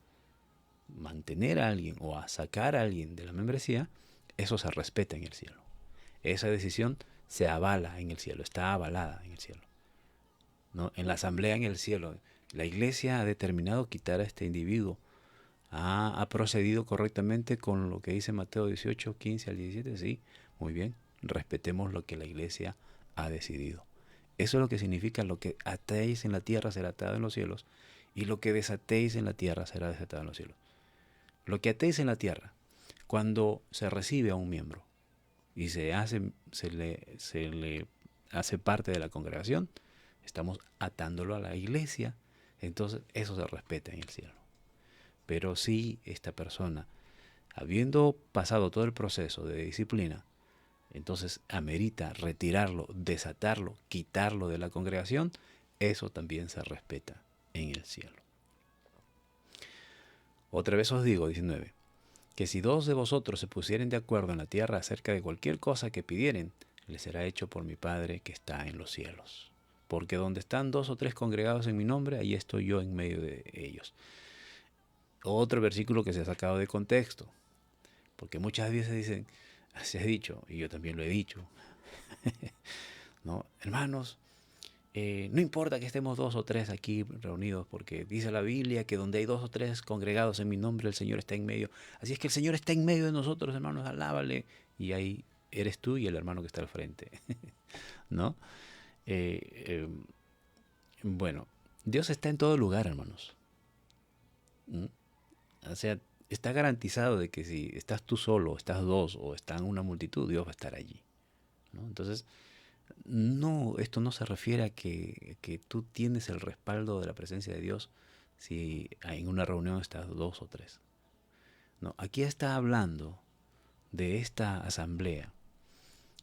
mantener a alguien o a sacar a alguien de la membresía, eso se respeta en el cielo. Esa decisión se avala en el cielo, está avalada en el cielo, ¿no? En la asamblea en el cielo, la iglesia ha determinado quitar a este individuo, ha procedido correctamente con lo que dice Mateo 18, 15 al 17, sí, muy bien, respetemos lo que la iglesia ha decidido. Eso es lo que significa: lo que atéis en la tierra será atado en los cielos, y lo que desatéis en la tierra será desatado en los cielos. Lo que atéis en la tierra, cuando se recibe a un miembro y se le hace parte de la congregación, estamos atándolo a la iglesia, entonces eso se respeta en el cielo. Pero si esta persona, habiendo pasado todo el proceso de disciplina, entonces amerita retirarlo, desatarlo, quitarlo de la congregación, eso también se respeta en el cielo. Otra vez os digo, 19, que si 2 de vosotros se pusieren de acuerdo en la tierra acerca de cualquier cosa que pidieren, les será hecho por mi Padre que está en los cielos. Porque donde están 2 o 3 congregados en mi nombre, ahí estoy yo en medio de ellos. Otro versículo que se ha sacado de contexto, porque muchas veces dicen, se ha dicho, y yo también lo he dicho, ¿no? Hermanos, no importa que estemos 2 o 3 aquí reunidos, porque dice la Biblia que donde hay 2 o 3 congregados en mi nombre, el Señor está en medio. Así es que el Señor está en medio de nosotros, hermanos, alábale. Y ahí eres tú y el hermano que está al frente, ¿no? Bueno, Dios está en todo lugar, hermanos. ¿Mm? O sea, está garantizado de que si estás tú solo, estás dos o está en una multitud, Dios va a estar allí, ¿no? Entonces, no, esto no se refiere a que tú tienes el respaldo de la presencia de Dios si en una reunión estás dos o tres. No, aquí está hablando de esta asamblea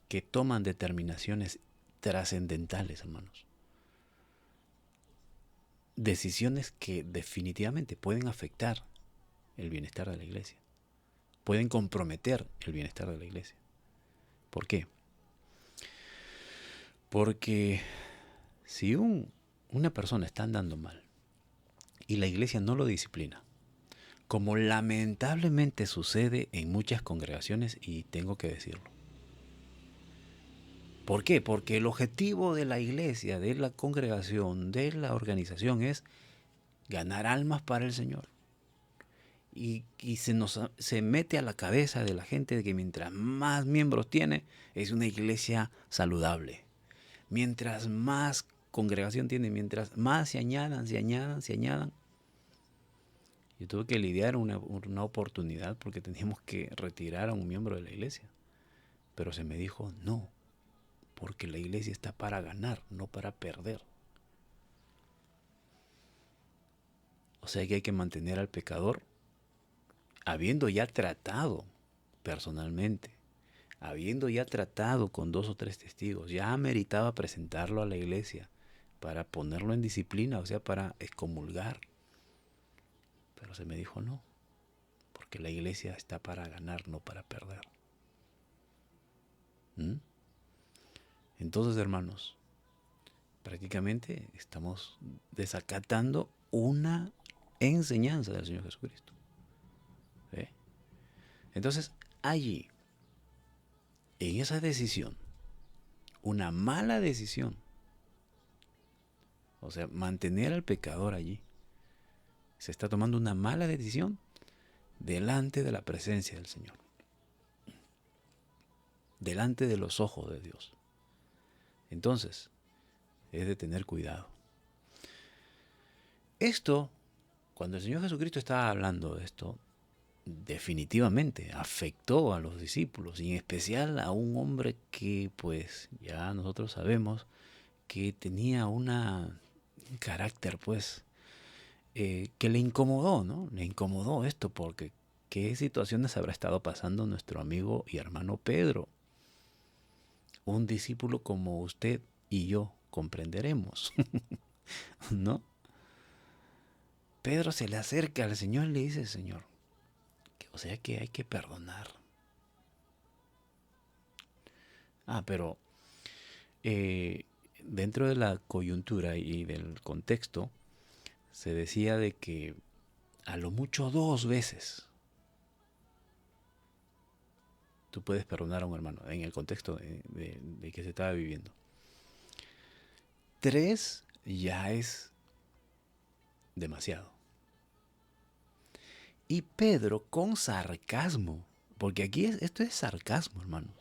que toman determinaciones trascendentales, hermanos. Decisiones que definitivamente pueden afectar el bienestar de la iglesia. Pueden comprometer el bienestar de la iglesia. ¿Por qué? Porque si una persona está andando mal y la iglesia no lo disciplina, como lamentablemente sucede en muchas congregaciones, y tengo que decirlo. ¿Por qué? Porque el objetivo de la iglesia, de la congregación, de la organización es ganar almas para el Señor. Y se mete a la cabeza de la gente de que mientras más miembros tiene, es una iglesia saludable. Mientras más congregación tiene, mientras más se añadan. Yo tuve que lidiar una oportunidad porque teníamos que retirar a un miembro de la iglesia. Pero se me dijo, no, porque la iglesia está para ganar, no para perder. O sea que hay que mantener al pecador, habiendo ya tratado personalmente, habiendo ya tratado con 2 o 3 testigos, ya ameritaba presentarlo a la iglesia para ponerlo en disciplina, o sea, para excomulgar. Pero se me dijo no, porque la iglesia está para ganar, no para perder. ¿Mm? Entonces, hermanos, prácticamente estamos desacatando una enseñanza del Señor Jesucristo. ¿Sí? Entonces, allí, en esa decisión, una mala decisión, o sea, mantener al pecador allí, se está tomando una mala decisión delante de la presencia del Señor, delante de los ojos de Dios. Entonces, es de tener cuidado. Esto, cuando el Señor Jesucristo estaba hablando de esto, definitivamente afectó a los discípulos, y en especial a un hombre que, pues, ya nosotros sabemos que tenía un carácter, pues, que le incomodó, ¿no? Le incomodó esto porque ¿qué situaciones habrá estado pasando nuestro amigo y hermano Pedro? Un discípulo como usted y yo comprenderemos, ¿no? Pedro se le acerca al Señor y le dice, Señor, o sea que hay que perdonar. Pero dentro de la coyuntura y del contexto, se decía de que a lo mucho 2 veces tú puedes perdonar a un hermano, en el contexto de que se estaba viviendo. 3 ya es demasiado. Y Pedro con sarcasmo, porque aquí esto es sarcasmo, hermanos,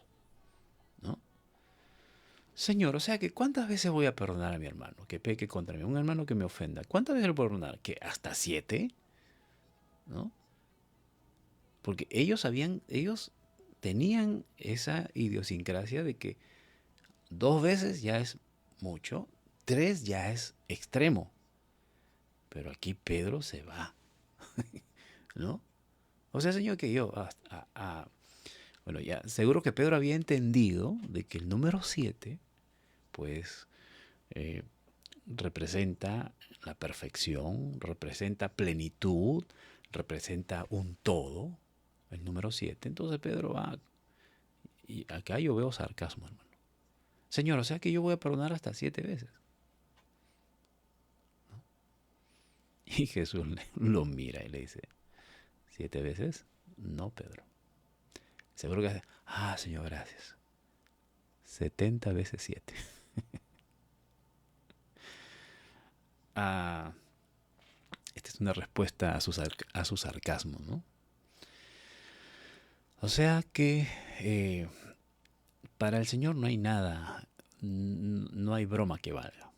¿no? Señor, o sea que ¿cuántas veces voy a perdonar a mi hermano que peque contra mí? Un hermano que me ofenda. ¿Cuántas veces le puedo perdonar? ¿Que hasta 7? ¿No? Porque ellos tenían esa idiosincrasia de que 2 veces ya es mucho, 3 ya es extremo. Pero aquí Pedro se va, ¿no? O sea, Señor, que yo, bueno, ya seguro que Pedro había entendido de que el número 7, pues, representa la perfección, representa plenitud, representa un todo, el número 7. Entonces Pedro va, y acá yo veo sarcasmo, hermano. Señor, o sea que yo voy a perdonar hasta 7 veces. ¿No? Y Jesús lo mira y le dice, 7 veces, no, Pedro. Seguro que hace, Señor, gracias. 70 veces 7. Esta es una respuesta a su sarcasmo, ¿no? O sea que para el Señor no hay nada, no hay broma que valga.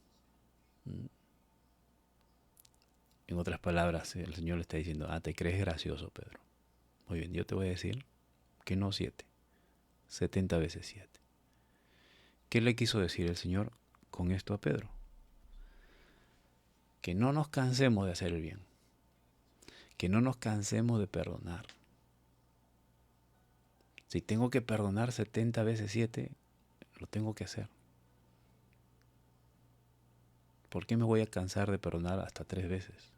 En otras palabras, el Señor le está diciendo, te crees gracioso, Pedro. Muy bien, yo te voy a decir que no 7, 70 veces 7. ¿Qué le quiso decir el Señor con esto a Pedro? Que no nos cansemos de hacer el bien, que no nos cansemos de perdonar. Si tengo que perdonar 70 veces 7, lo tengo que hacer. ¿Por qué me voy a cansar de perdonar hasta 3 veces?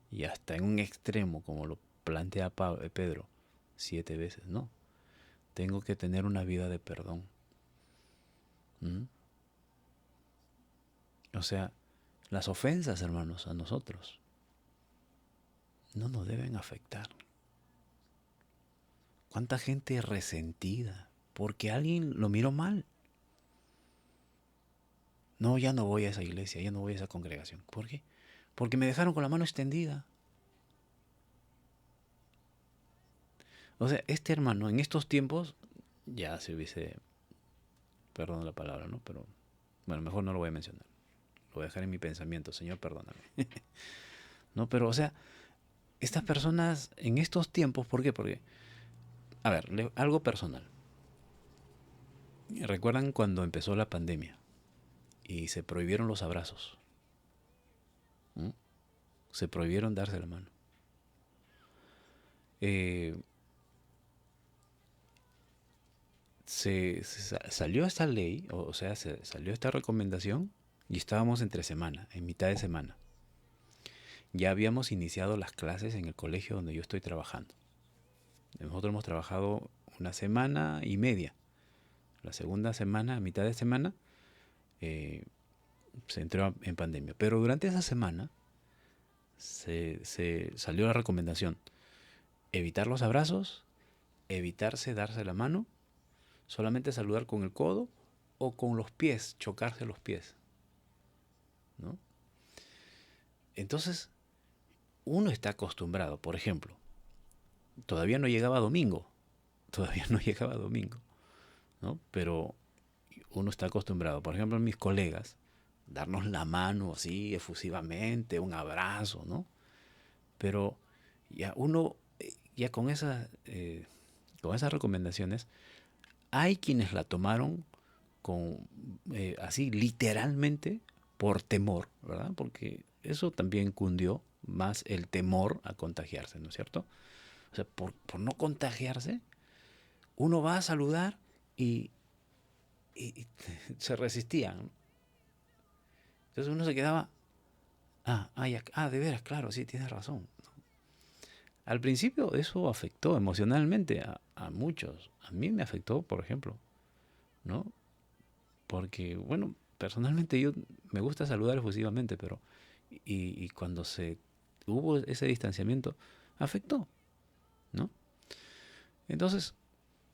Y hasta en un extremo, como lo plantea Pedro, 7 veces. No, tengo que tener una vida de perdón. O sea, las ofensas, hermanos, a nosotros no nos deben afectar. ¿Cuánta gente resentida porque alguien lo miró mal? No, ya no voy a esa iglesia, ya no voy a esa congregación. ¿Por qué? Porque me dejaron con la mano extendida. O sea, este hermano en estos tiempos ya se hubiese, perdón la palabra, ¿no? Pero bueno, mejor no lo voy a mencionar. Lo voy a dejar en mi pensamiento, Señor, perdóname. No, pero o sea, estas personas en estos tiempos, ¿por qué? Porque, a ver, algo personal. ¿Recuerdan cuando empezó la pandemia y se prohibieron los abrazos? Se prohibieron darse la mano. Salió esta ley, o sea, salió esta recomendación y estábamos entre semana, en mitad de semana. Ya habíamos iniciado las clases en el colegio donde yo estoy trabajando. Nosotros hemos trabajado 1.5 semanas. La segunda semana, a mitad de semana, se entró en pandemia. Pero durante esa semana se salió la recomendación: evitar los abrazos, evitarse darse la mano, solamente saludar con el codo o con los pies, chocarse los pies, ¿no? Entonces, uno está acostumbrado, por ejemplo, todavía no llegaba domingo, ¿no? Pero uno está acostumbrado, por ejemplo, mis colegas, darnos la mano así efusivamente, un abrazo, ¿no? Pero ya uno, ya con esas recomendaciones, hay quienes la tomaron así literalmente por temor, ¿verdad? Porque eso también cundió más el temor a contagiarse, ¿no es cierto? O sea, por no contagiarse, uno va a saludar y se resistían, ¿no? Entonces uno se quedaba, de veras, claro, sí, tienes razón. Al principio eso afectó emocionalmente a muchos. A mí me afectó, por ejemplo, ¿no? Porque, bueno, personalmente yo me gusta saludar efusivamente, pero y cuando hubo ese distanciamiento, afectó, ¿no? Entonces,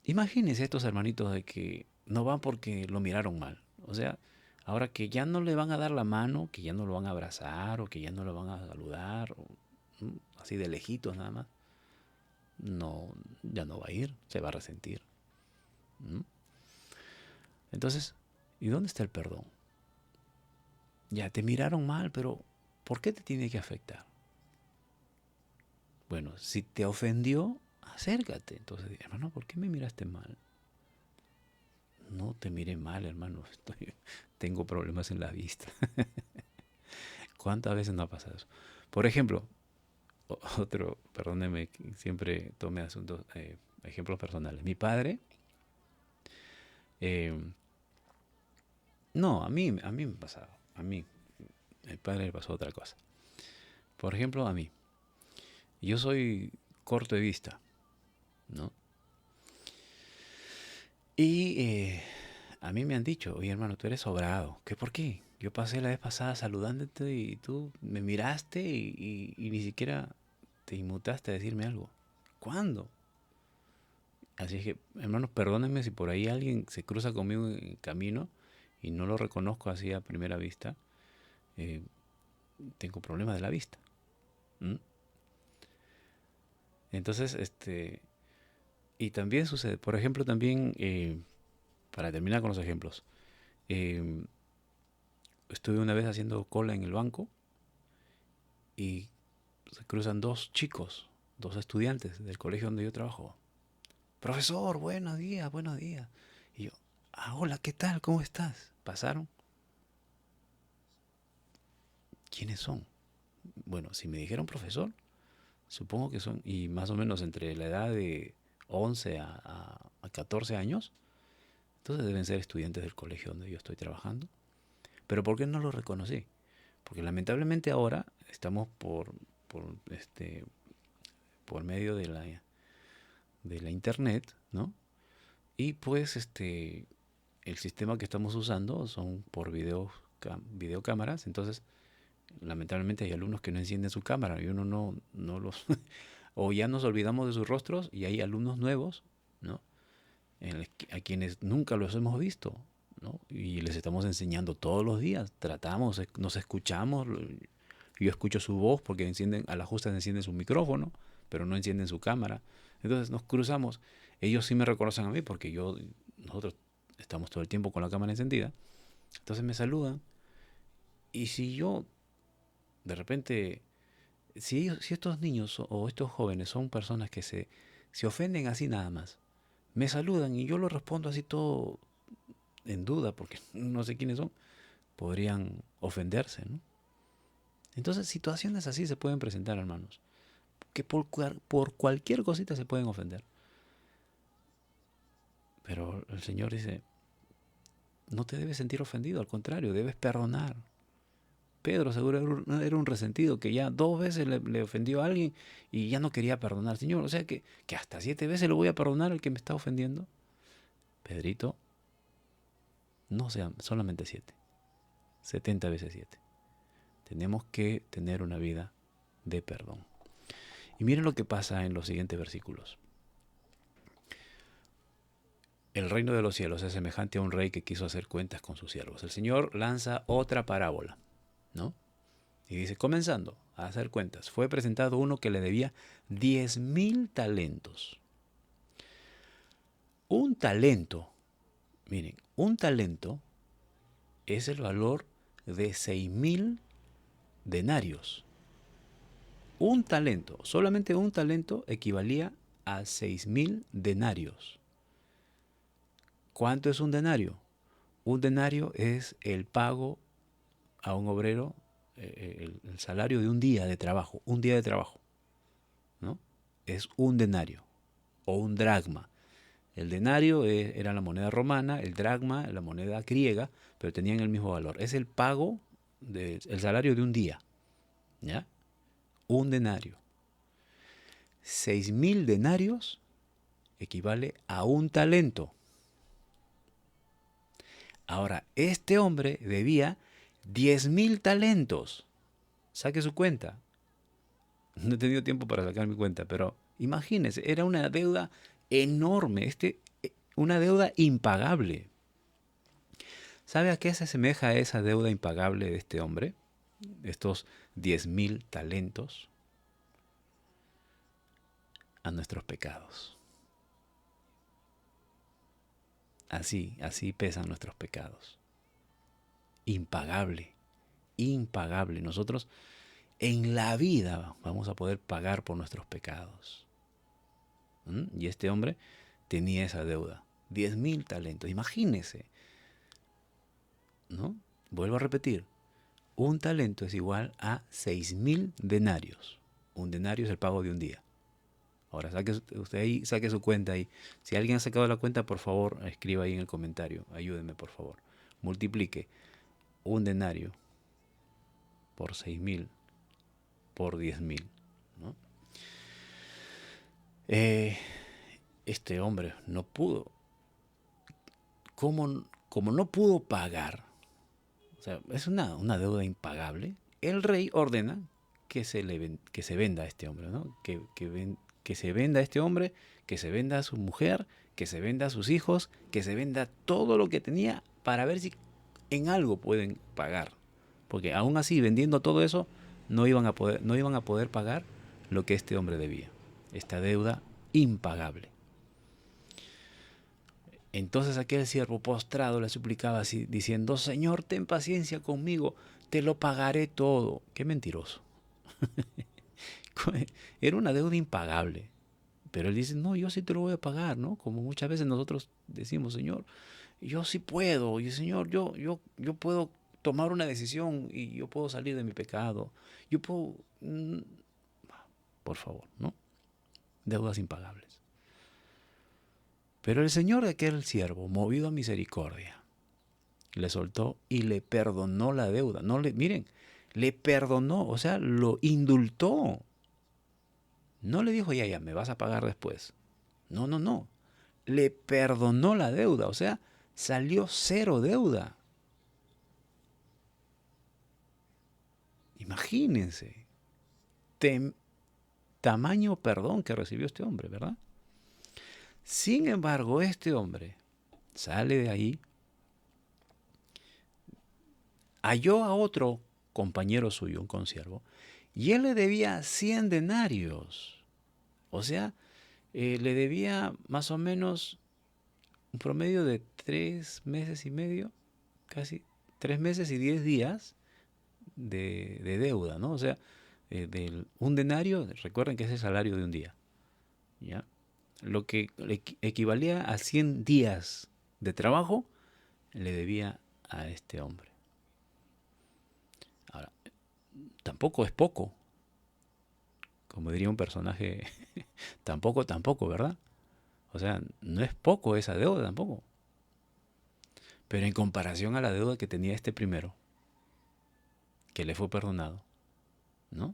imagínense estos hermanitos de que no van porque lo miraron mal. O sea, ahora que ya no le van a dar la mano, que ya no lo van a abrazar o que ya no lo van a saludar, así de lejitos nada más, no, ya no va a ir, se va a resentir. Entonces, ¿y dónde está el perdón? Ya te miraron mal, pero ¿por qué te tiene que afectar? Bueno, si te ofendió, acércate. Entonces, hermano, ¿por qué me miraste mal? No te miré mal, hermano. Tengo problemas en la vista. ¿Cuántas veces no ha pasado eso? Por ejemplo, perdóneme, siempre tome asuntos, ejemplos personales. Mi padre, no, a mí me pasaba. A mí, mi padre le pasó otra cosa. Por ejemplo, a mí. Yo soy corto de vista, ¿no? Y a mí me han dicho, oye hermano, tú eres sobrado. ¿Qué por qué? Yo pasé la vez pasada saludándote y tú me miraste y ni siquiera te inmutaste a decirme algo. ¿Cuándo? Así es que, hermanos, perdónenme si por ahí alguien se cruza conmigo en el camino y no lo reconozco así a primera vista. Tengo problemas de la vista. Entonces, y también sucede, por ejemplo, también, para terminar con los ejemplos, estuve una vez haciendo cola en el banco y se cruzan dos chicos, dos estudiantes del colegio donde yo trabajo. Profesor, buenos días, buenos días. Y yo, hola, ¿qué tal? ¿Cómo estás? ¿Pasaron? ¿Quiénes son? Bueno, si me dijeron profesor, supongo que son, y más o menos entre la edad de 11 a 14 años, entonces deben ser estudiantes del colegio donde yo estoy trabajando. Pero ¿por qué no los reconocí? Porque lamentablemente ahora estamos por medio de la internet, ¿no? Y pues el sistema que estamos usando son por videocámaras, entonces lamentablemente hay alumnos que no encienden su cámara y uno no los o ya nos olvidamos de sus rostros y hay alumnos nuevos, ¿no? A quienes nunca los hemos visto, ¿no? Y les estamos enseñando todos los días, tratamos, nos escuchamos, yo escucho su voz porque a la justa encienden su micrófono, pero no encienden su cámara. Entonces nos cruzamos, ellos sí me reconocen a mí porque nosotros estamos todo el tiempo con la cámara encendida, entonces me saludan y si yo de repente, si estos niños o estos jóvenes son personas que se ofenden así nada más, me saludan y yo lo respondo así todo en duda porque no sé quiénes son, podrían ofenderse, ¿no? Entonces situaciones así se pueden presentar, hermanos, que por cualquier cosita se pueden ofender. Pero el Señor dice, no te debes sentir ofendido, al contrario, debes perdonar. Pedro seguro era un resentido que ya 2 veces le ofendió a alguien y ya no quería perdonar. Señor, o sea que hasta 7 veces le voy a perdonar al que me está ofendiendo. Pedrito, no sean solamente 7, 70 veces 7. Tenemos que tener una vida de perdón. Y miren lo que pasa en los siguientes versículos. El reino de los cielos es semejante a un rey que quiso hacer cuentas con sus siervos. El Señor lanza otra parábola, ¿no? Y dice, comenzando a hacer cuentas, fue presentado uno que le debía 10,000 talentos. Un talento, miren, un talento es el valor de 6,000 denarios. Un talento, solamente un talento equivalía a 6,000 denarios. ¿Cuánto es un denario? Un denario es el pago a un obrero, el salario de un día de trabajo, ¿no? Es un denario o un dracma. El denario era la moneda romana, el dracma la moneda griega, pero tenían el mismo valor. Es el pago el salario de un día, ¿ya? Un denario. 6,000 denarios equivale a un talento. Ahora, este hombre debía 10,000 talentos. Saque su cuenta. No he tenido tiempo para sacar mi cuenta, pero imagínense, era una deuda enorme, una deuda impagable. ¿Sabe a qué se asemeja esa deuda impagable de este hombre? Estos 10,000 talentos. A nuestros pecados. Así pesan nuestros pecados. Impagable. Nosotros en la vida vamos a poder pagar por nuestros pecados. Y este hombre tenía esa deuda. 10,000 talentos. Imagínese, ¿no? Vuelvo a repetir. Un talento es igual a 6,000 denarios. Un denario es el pago de un día. Ahora, usted ahí, saque su cuenta ahí. Si alguien ha sacado la cuenta, por favor, escriba ahí en el comentario. Ayúdenme, por favor. Multiplique un denario por 6,000 por 10,000, ¿no? Este hombre no pudo. Como no pudo pagar, o sea, es una deuda impagable, el rey ordena que se venda a este hombre, ¿no? Que se venda a este hombre, que se venda a su mujer, que se venda a sus hijos, que se venda todo lo que tenía para ver si en algo pueden pagar. Porque aún así, vendiendo todo eso, no iban a poder pagar lo que este hombre debía. Esta deuda impagable. Entonces aquel siervo postrado le suplicaba así, diciendo, Señor, ten paciencia conmigo, te lo pagaré todo. Qué mentiroso. Era una deuda impagable. Pero él dice, no, yo sí te lo voy a pagar, ¿no? Como muchas veces nosotros decimos, Señor, yo sí puedo. Y Señor, yo puedo tomar una decisión y yo puedo salir de mi pecado. Yo puedo... por favor, ¿no? Deudas impagables. Pero el Señor de aquel siervo, movido a misericordia, le soltó y le perdonó la deuda. No le, miren, le perdonó, o sea, lo indultó. No le dijo, ya, me vas a pagar después. No, no, no. Le perdonó la deuda, o sea, salió cero deuda. Imagínense, tamaño perdón que recibió este hombre, ¿verdad? Sin embargo, este hombre sale de ahí, halló a otro compañero suyo, un consiervo, y él le debía 100 denarios. O sea, le debía más o menos un promedio de 3 meses y medio, casi 3 meses y 10 días de deuda, ¿no? O sea, un denario, recuerden que es el salario de un día, ¿ya? Lo que equivalía a 100 días de trabajo, le debía a este hombre. Ahora, tampoco es poco, como diría un personaje, tampoco, ¿verdad? O sea, no es poco esa deuda tampoco. Pero en comparación a la deuda que tenía este primero, que le fue perdonado, ¿no?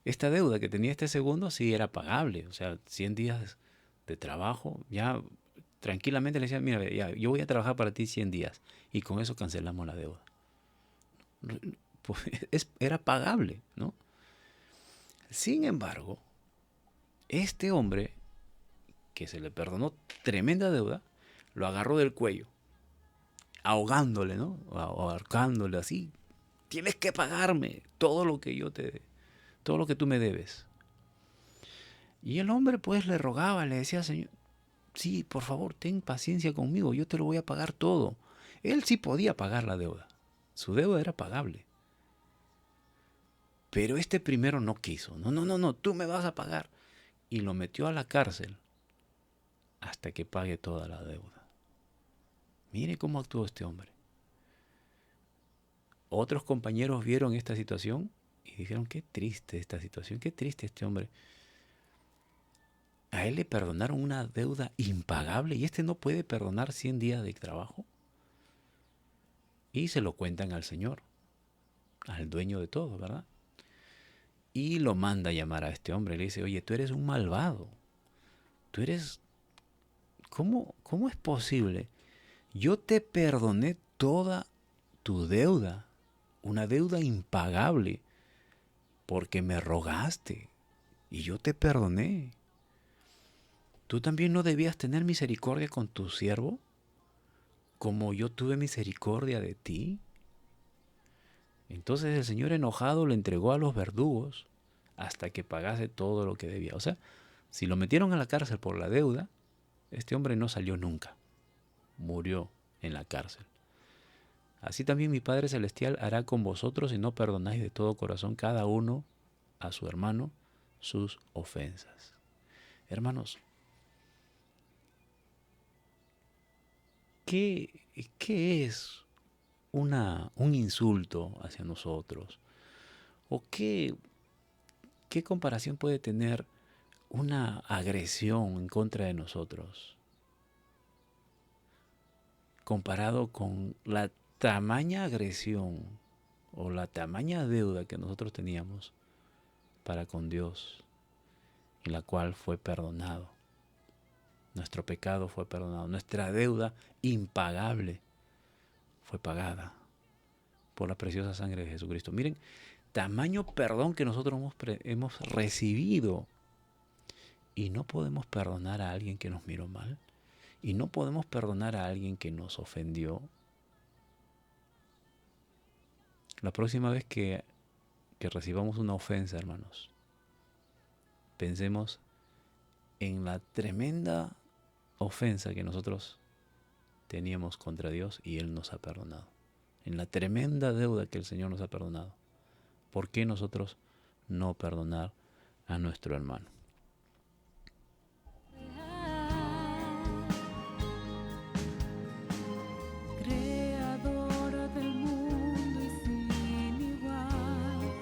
Esta deuda que tenía este segundo sí era pagable, o sea, 100 días de trabajo, ya tranquilamente le decía, mira, ya, yo voy a trabajar para ti 100 días y con eso cancelamos la deuda. Pues era pagable, ¿no? Sin embargo, este hombre, que se le perdonó tremenda deuda, lo agarró del cuello, ahogándole, ¿no? Ahorcándole así. Tienes que pagarme todo lo que todo lo que tú me debes. Y el hombre pues le rogaba, le decía, Señor, sí, por favor, ten paciencia conmigo, yo te lo voy a pagar todo. Él sí podía pagar la deuda. Su deuda era pagable. Pero este primero no quiso. No, tú me vas a pagar. Y lo metió a la cárcel hasta que pague toda la deuda. Mire cómo actuó este hombre. Otros compañeros vieron esta situación y dijeron, qué triste esta situación, qué triste este hombre. A él le perdonaron una deuda impagable y este no puede perdonar 100 días de trabajo. Y se lo cuentan al Señor, al dueño de todo, ¿verdad? Y lo manda a llamar a este hombre. Le dice, oye, tú eres un malvado. Tú eres... ¿Cómo es posible? Yo te perdoné toda tu deuda, una deuda impagable, porque me rogaste y yo te perdoné. ¿Tú también no debías tener misericordia con tu siervo, como yo tuve misericordia de ti? Entonces el Señor enojado le entregó a los verdugos hasta que pagase todo lo que debía. O sea, si lo metieron a la cárcel por la deuda, este hombre no salió nunca. Murió en la cárcel. Así también mi Padre Celestial hará con vosotros si no perdonáis de todo corazón cada uno a su hermano sus ofensas. Hermanos, ¿qué es un insulto hacia nosotros? ¿O qué comparación puede tener una agresión en contra de nosotros comparado con la tamaña agresión o la tamaña deuda que nosotros teníamos para con Dios, en la cual fue perdonado? Nuestro pecado fue perdonado, nuestra deuda impagable fue pagada por la preciosa sangre de Jesucristo. Miren, tamaño perdón que nosotros hemos recibido. Y no podemos perdonar a alguien que nos miró mal. Y no podemos perdonar a alguien que nos ofendió. La próxima vez que recibamos una ofensa, hermanos, pensemos en la tremenda ofensa que nosotros teníamos contra Dios y Él nos ha perdonado. En la tremenda deuda que el Señor nos ha perdonado. ¿Por qué nosotros no perdonar a nuestro hermano. Creador del mundo y sin igual,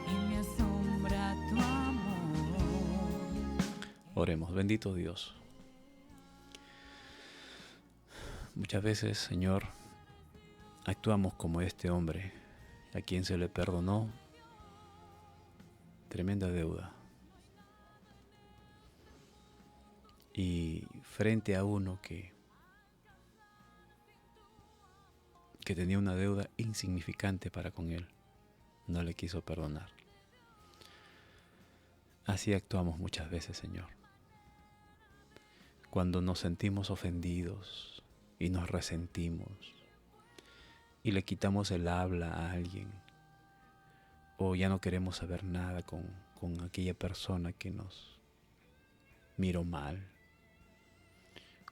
y me asombra tu amor. Oremos. Bendito Dios. Muchas veces, Señor, actuamos como este hombre a quien se le perdonó tremenda deuda. Y frente a uno que tenía una deuda insignificante para con él, no le quiso perdonar. Así actuamos muchas veces, Señor. Cuando nos sentimos ofendidos y nos resentimos y le quitamos el habla a alguien, o ya no queremos saber nada con aquella persona que nos miró mal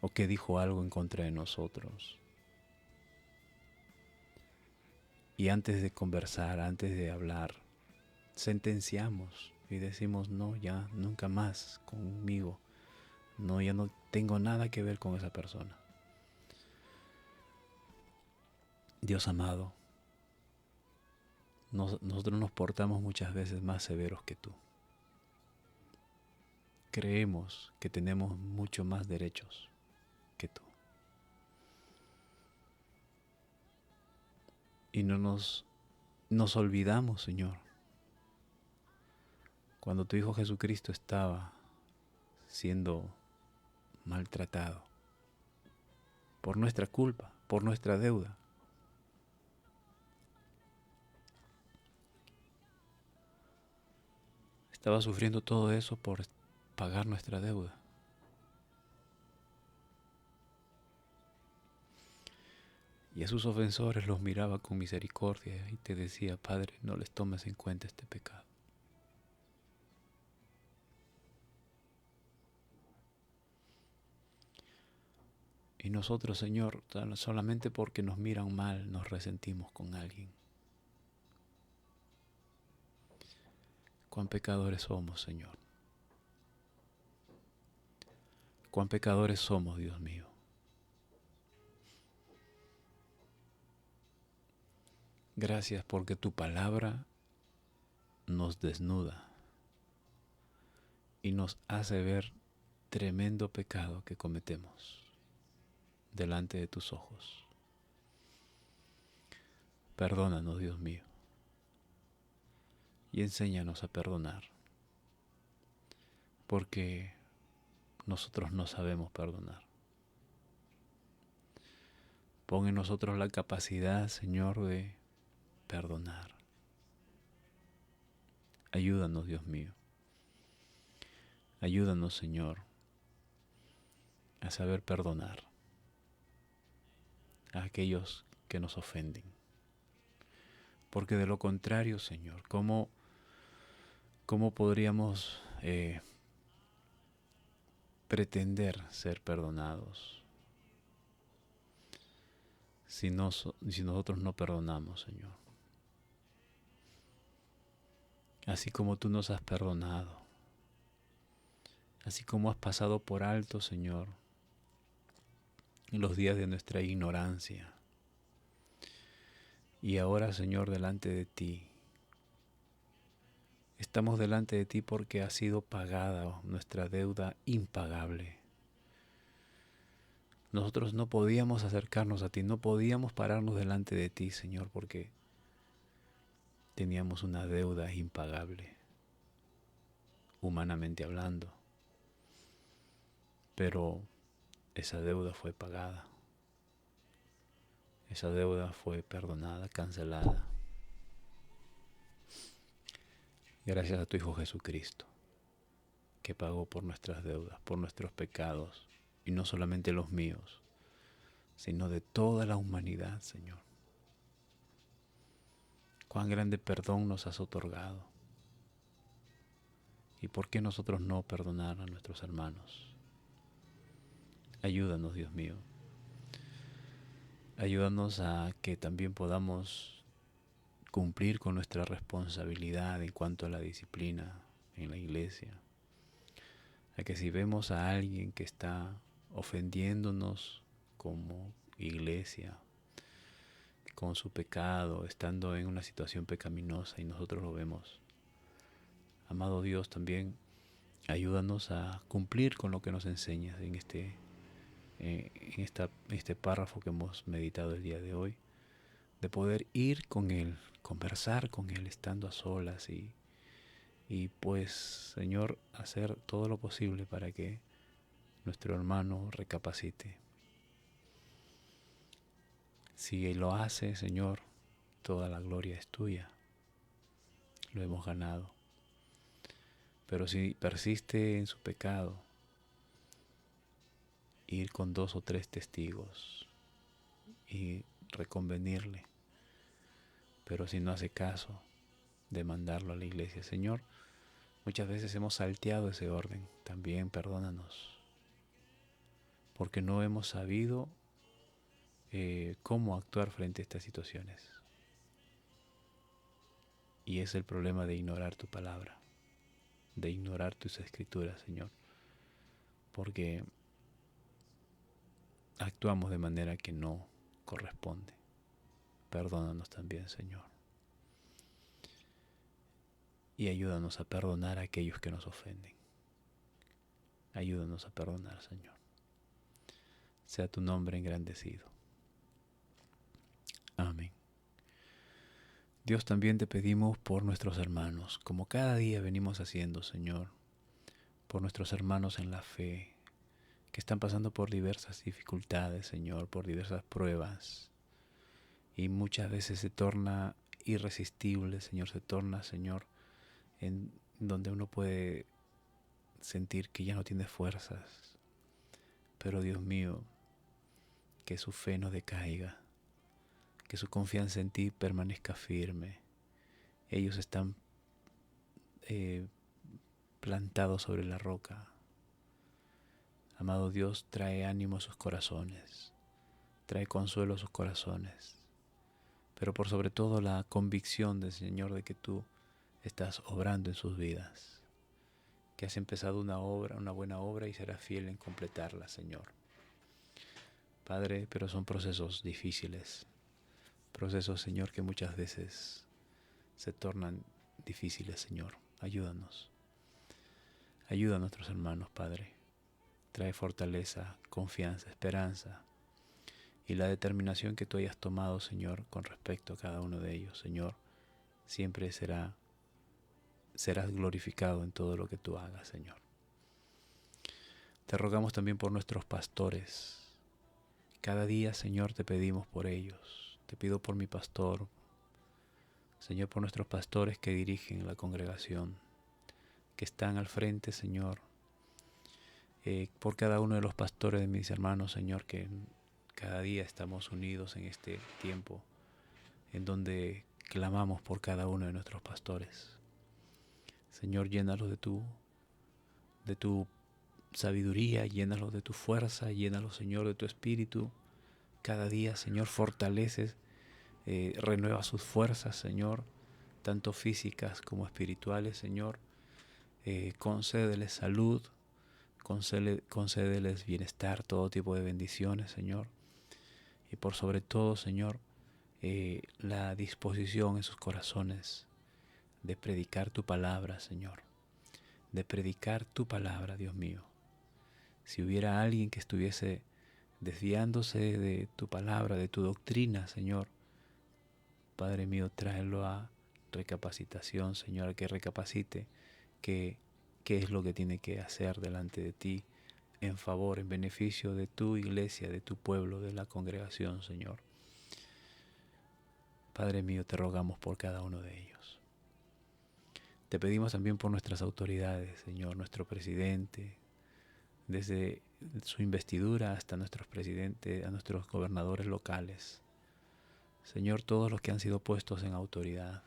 o que dijo algo en contra de nosotros. Y antes de conversar, antes de hablar, sentenciamos y decimos, no, ya nunca más conmigo. No, ya no tengo nada que ver con esa persona. Dios amado, nosotros nos portamos muchas veces más severos que tú. Creemos que tenemos mucho más derechos que tú. Y no nos olvidamos, Señor, cuando tu Hijo Jesucristo estaba siendo maltratado por nuestra culpa, por nuestra deuda. Estaba sufriendo todo eso por pagar nuestra deuda. Y a sus ofensores los miraba con misericordia y te decía, Padre, no les tomes en cuenta este pecado. Y nosotros, Señor, solamente porque nos miran mal, nos resentimos con alguien. Cuán pecadores somos, Señor. Cuán pecadores somos, Dios mío. Gracias porque tu palabra nos desnuda y nos hace ver tremendo pecado que cometemos delante de tus ojos. Perdónanos, Dios mío, y enséñanos a perdonar, porque nosotros no sabemos perdonar. Pon en nosotros la capacidad, Señor, de perdonar. Ayúdanos, Dios mío. Ayúdanos, Señor, a saber perdonar a aquellos que nos ofenden. Porque de lo contrario, Señor, ¿cómo podríamos pretender ser perdonados si nosotros no perdonamos, Señor? Así como tú nos has perdonado, así como has pasado por alto, Señor, en los días de nuestra ignorancia. Y ahora, Señor, delante de ti, estamos delante de ti porque ha sido pagada nuestra deuda impagable. Nosotros no podíamos acercarnos a ti, no podíamos pararnos delante de ti, Señor, porque teníamos una deuda impagable, humanamente hablando. Pero esa deuda fue pagada. Esa deuda fue perdonada, cancelada. Gracias a tu Hijo Jesucristo, que pagó por nuestras deudas, por nuestros pecados, y no solamente los míos, sino de toda la humanidad, Señor. Cuán grande perdón nos has otorgado. ¿Y por qué nosotros no perdonar a nuestros hermanos? Ayúdanos, Dios mío. Ayúdanos a que también podamos cumplir con nuestra responsabilidad en cuanto a la disciplina en la iglesia. A que si vemos a alguien que está ofendiéndonos como iglesia, con su pecado, estando en una situación pecaminosa y nosotros lo vemos, amado Dios, también ayúdanos a cumplir con lo que nos enseñas en este párrafo que hemos meditado el día de hoy, de poder ir con Él, conversar con Él estando a solas y pues, Señor, hacer todo lo posible para que nuestro hermano recapacite. Si Él lo hace, Señor, toda la gloria es tuya. Lo hemos ganado. Pero si persiste en su pecado, ir con 2 o 3 testigos y reconvenirle. Pero si no hace caso, demandarlo a la iglesia. Señor, muchas veces hemos salteado ese orden. También perdónanos. Porque no hemos sabido cómo actuar frente a estas situaciones. Y es el problema de ignorar tu palabra, de ignorar tus escrituras, Señor. Porque actuamos de manera que no corresponde. Perdónanos también, Señor. Y ayúdanos a perdonar a aquellos que nos ofenden. Ayúdanos a perdonar, Señor. Sea tu nombre engrandecido. Amén. Dios, también te pedimos por nuestros hermanos, como cada día venimos haciendo, Señor, por nuestros hermanos en la fe, que están pasando por diversas dificultades, Señor, por diversas pruebas, y muchas veces se torna irresistible, Señor, se torna, Señor, en donde uno puede sentir que ya no tiene fuerzas. Pero Dios mío, que su fe no decaiga, que su confianza en ti permanezca firme. Ellos están plantados sobre la roca. Amado Dios, trae ánimo a sus corazones, trae consuelo a sus corazones, pero por sobre todo la convicción del Señor de que tú estás obrando en sus vidas, que has empezado una obra, una buena obra, y serás fiel en completarla, Señor. Padre, pero son procesos difíciles, procesos, Señor, que muchas veces se tornan difíciles, Señor. Ayúdanos. Ayuda a nuestros hermanos, Padre. Trae fortaleza, confianza, esperanza y la determinación que tú hayas tomado, Señor, con respecto a cada uno de ellos, Señor. Siempre serás glorificado en todo lo que tú hagas, Señor. Te rogamos también por nuestros pastores. Cada día, Señor, te pedimos por ellos. Te pido por mi pastor, Señor, por nuestros pastores que dirigen la congregación, que están al frente, Señor. Por cada uno de los pastores de mis hermanos, Señor, que cada día estamos unidos en este tiempo en donde clamamos por cada uno de nuestros pastores. Señor, llénalos de tu sabiduría, llénalos de tu fuerza, llénalos, Señor, de tu espíritu. Cada día, Señor, fortaleces, renueva sus fuerzas, Señor, tanto físicas como espirituales, Señor. Concédeles salud, concédeles bienestar, todo tipo de bendiciones, Señor. Y por sobre todo, Señor, la disposición en sus corazones de predicar tu palabra, Señor. De predicar tu palabra, Dios mío. Si hubiera alguien que estuviese desviándose de tu palabra, de tu doctrina, Señor, Padre mío, tráelo a recapacitación, Señor, que recapacite qué es lo que tiene que hacer delante de ti en favor, en beneficio de tu iglesia, de tu pueblo, de la congregación, Señor. Padre mío, te rogamos por cada uno de ellos. Te pedimos también por nuestras autoridades, Señor, nuestro presidente, desde su investidura hasta nuestros presidentes, a nuestros gobernadores locales. Señor, todos los que han sido puestos en autoridad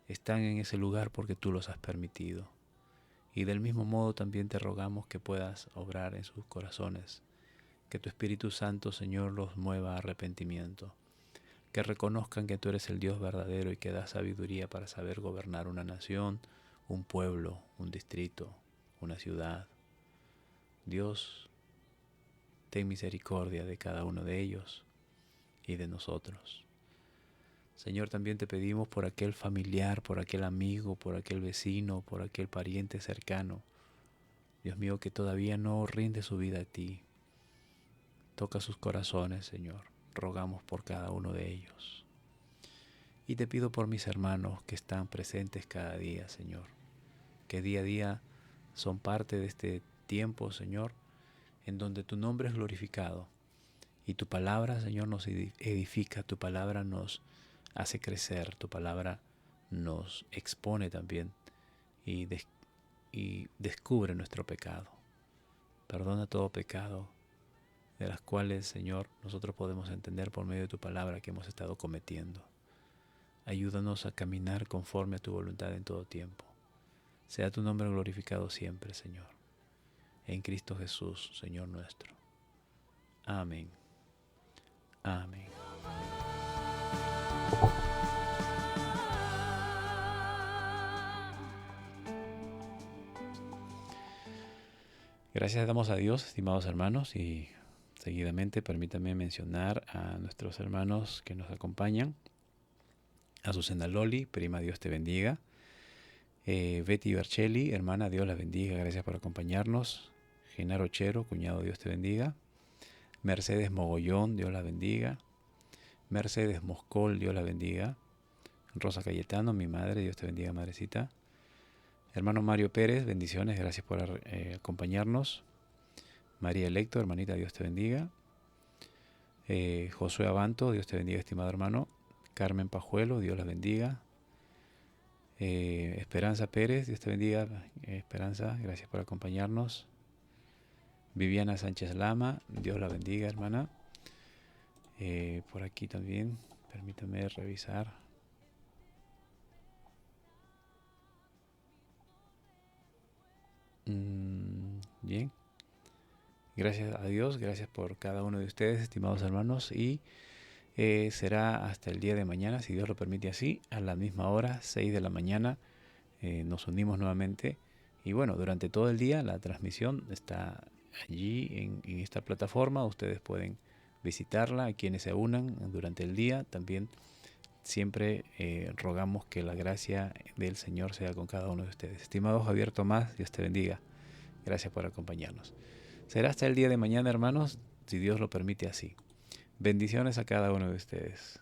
están en ese lugar porque tú los has permitido. Y del mismo modo también te rogamos que puedas obrar en sus corazones, que tu Espíritu Santo, Señor, los mueva a arrepentimiento, que reconozcan que tú eres el Dios verdadero y que das sabiduría para saber gobernar una nación, un pueblo, un distrito, una ciudad. Dios, ten misericordia de cada uno de ellos y de nosotros. Señor, también te pedimos por aquel familiar, por aquel amigo, por aquel vecino, por aquel pariente cercano, Dios mío, que todavía no rinde su vida a ti. Toca sus corazones, Señor. Rogamos por cada uno de ellos. Y te pido por mis hermanos que están presentes cada día, Señor, que día a día son parte de este tiempo, Señor, en donde tu nombre es glorificado y tu palabra, Señor, nos edifica, tu palabra nos hace crecer, tu palabra nos expone también y descubre nuestro pecado. Perdona todo pecado de las cuales, Señor, nosotros podemos entender por medio de tu palabra que hemos estado cometiendo. Ayúdanos a caminar conforme a tu voluntad en todo tiempo. Sea tu nombre glorificado siempre, Señor. En Cristo Jesús, Señor nuestro. Amén. Amén. Gracias damos a Dios, estimados hermanos, y seguidamente permítanme mencionar a nuestros hermanos que nos acompañan. Azucena Loli, prima, Dios te bendiga. Betty Berchelli, hermana, Dios la bendiga, gracias por acompañarnos. Genaro Chero, cuñado, Dios te bendiga. Mercedes Mogollón, Dios la bendiga. Mercedes Moscol, Dios la bendiga. Rosa Cayetano, mi madre, Dios te bendiga, madrecita. Hermano Mario Pérez, bendiciones, gracias por acompañarnos. María Electo, hermanita, Dios te bendiga. Josué Abanto, Dios te bendiga, estimado hermano. Carmen Pajuelo, Dios la bendiga. Esperanza Pérez, Dios te bendiga. Esperanza, gracias por acompañarnos. Viviana Sánchez Lama, Dios la bendiga, hermana. Por aquí también, permítame revisar. Bien. Gracias a Dios, gracias por cada uno de ustedes, estimados hermanos, y será hasta el día de mañana, si Dios lo permite así, a la misma hora, 6 de la mañana, nos unimos nuevamente. Y bueno, durante todo el día la transmisión está allí en esta plataforma, ustedes pueden visitarla, a quienes se unan durante el día, también siempre rogamos que la gracia del Señor sea con cada uno de ustedes. Estimado Javier Tomás, Dios te bendiga, gracias por acompañarnos. Será hasta el día de mañana, hermanos, si Dios lo permite así. Bendiciones a cada uno de ustedes.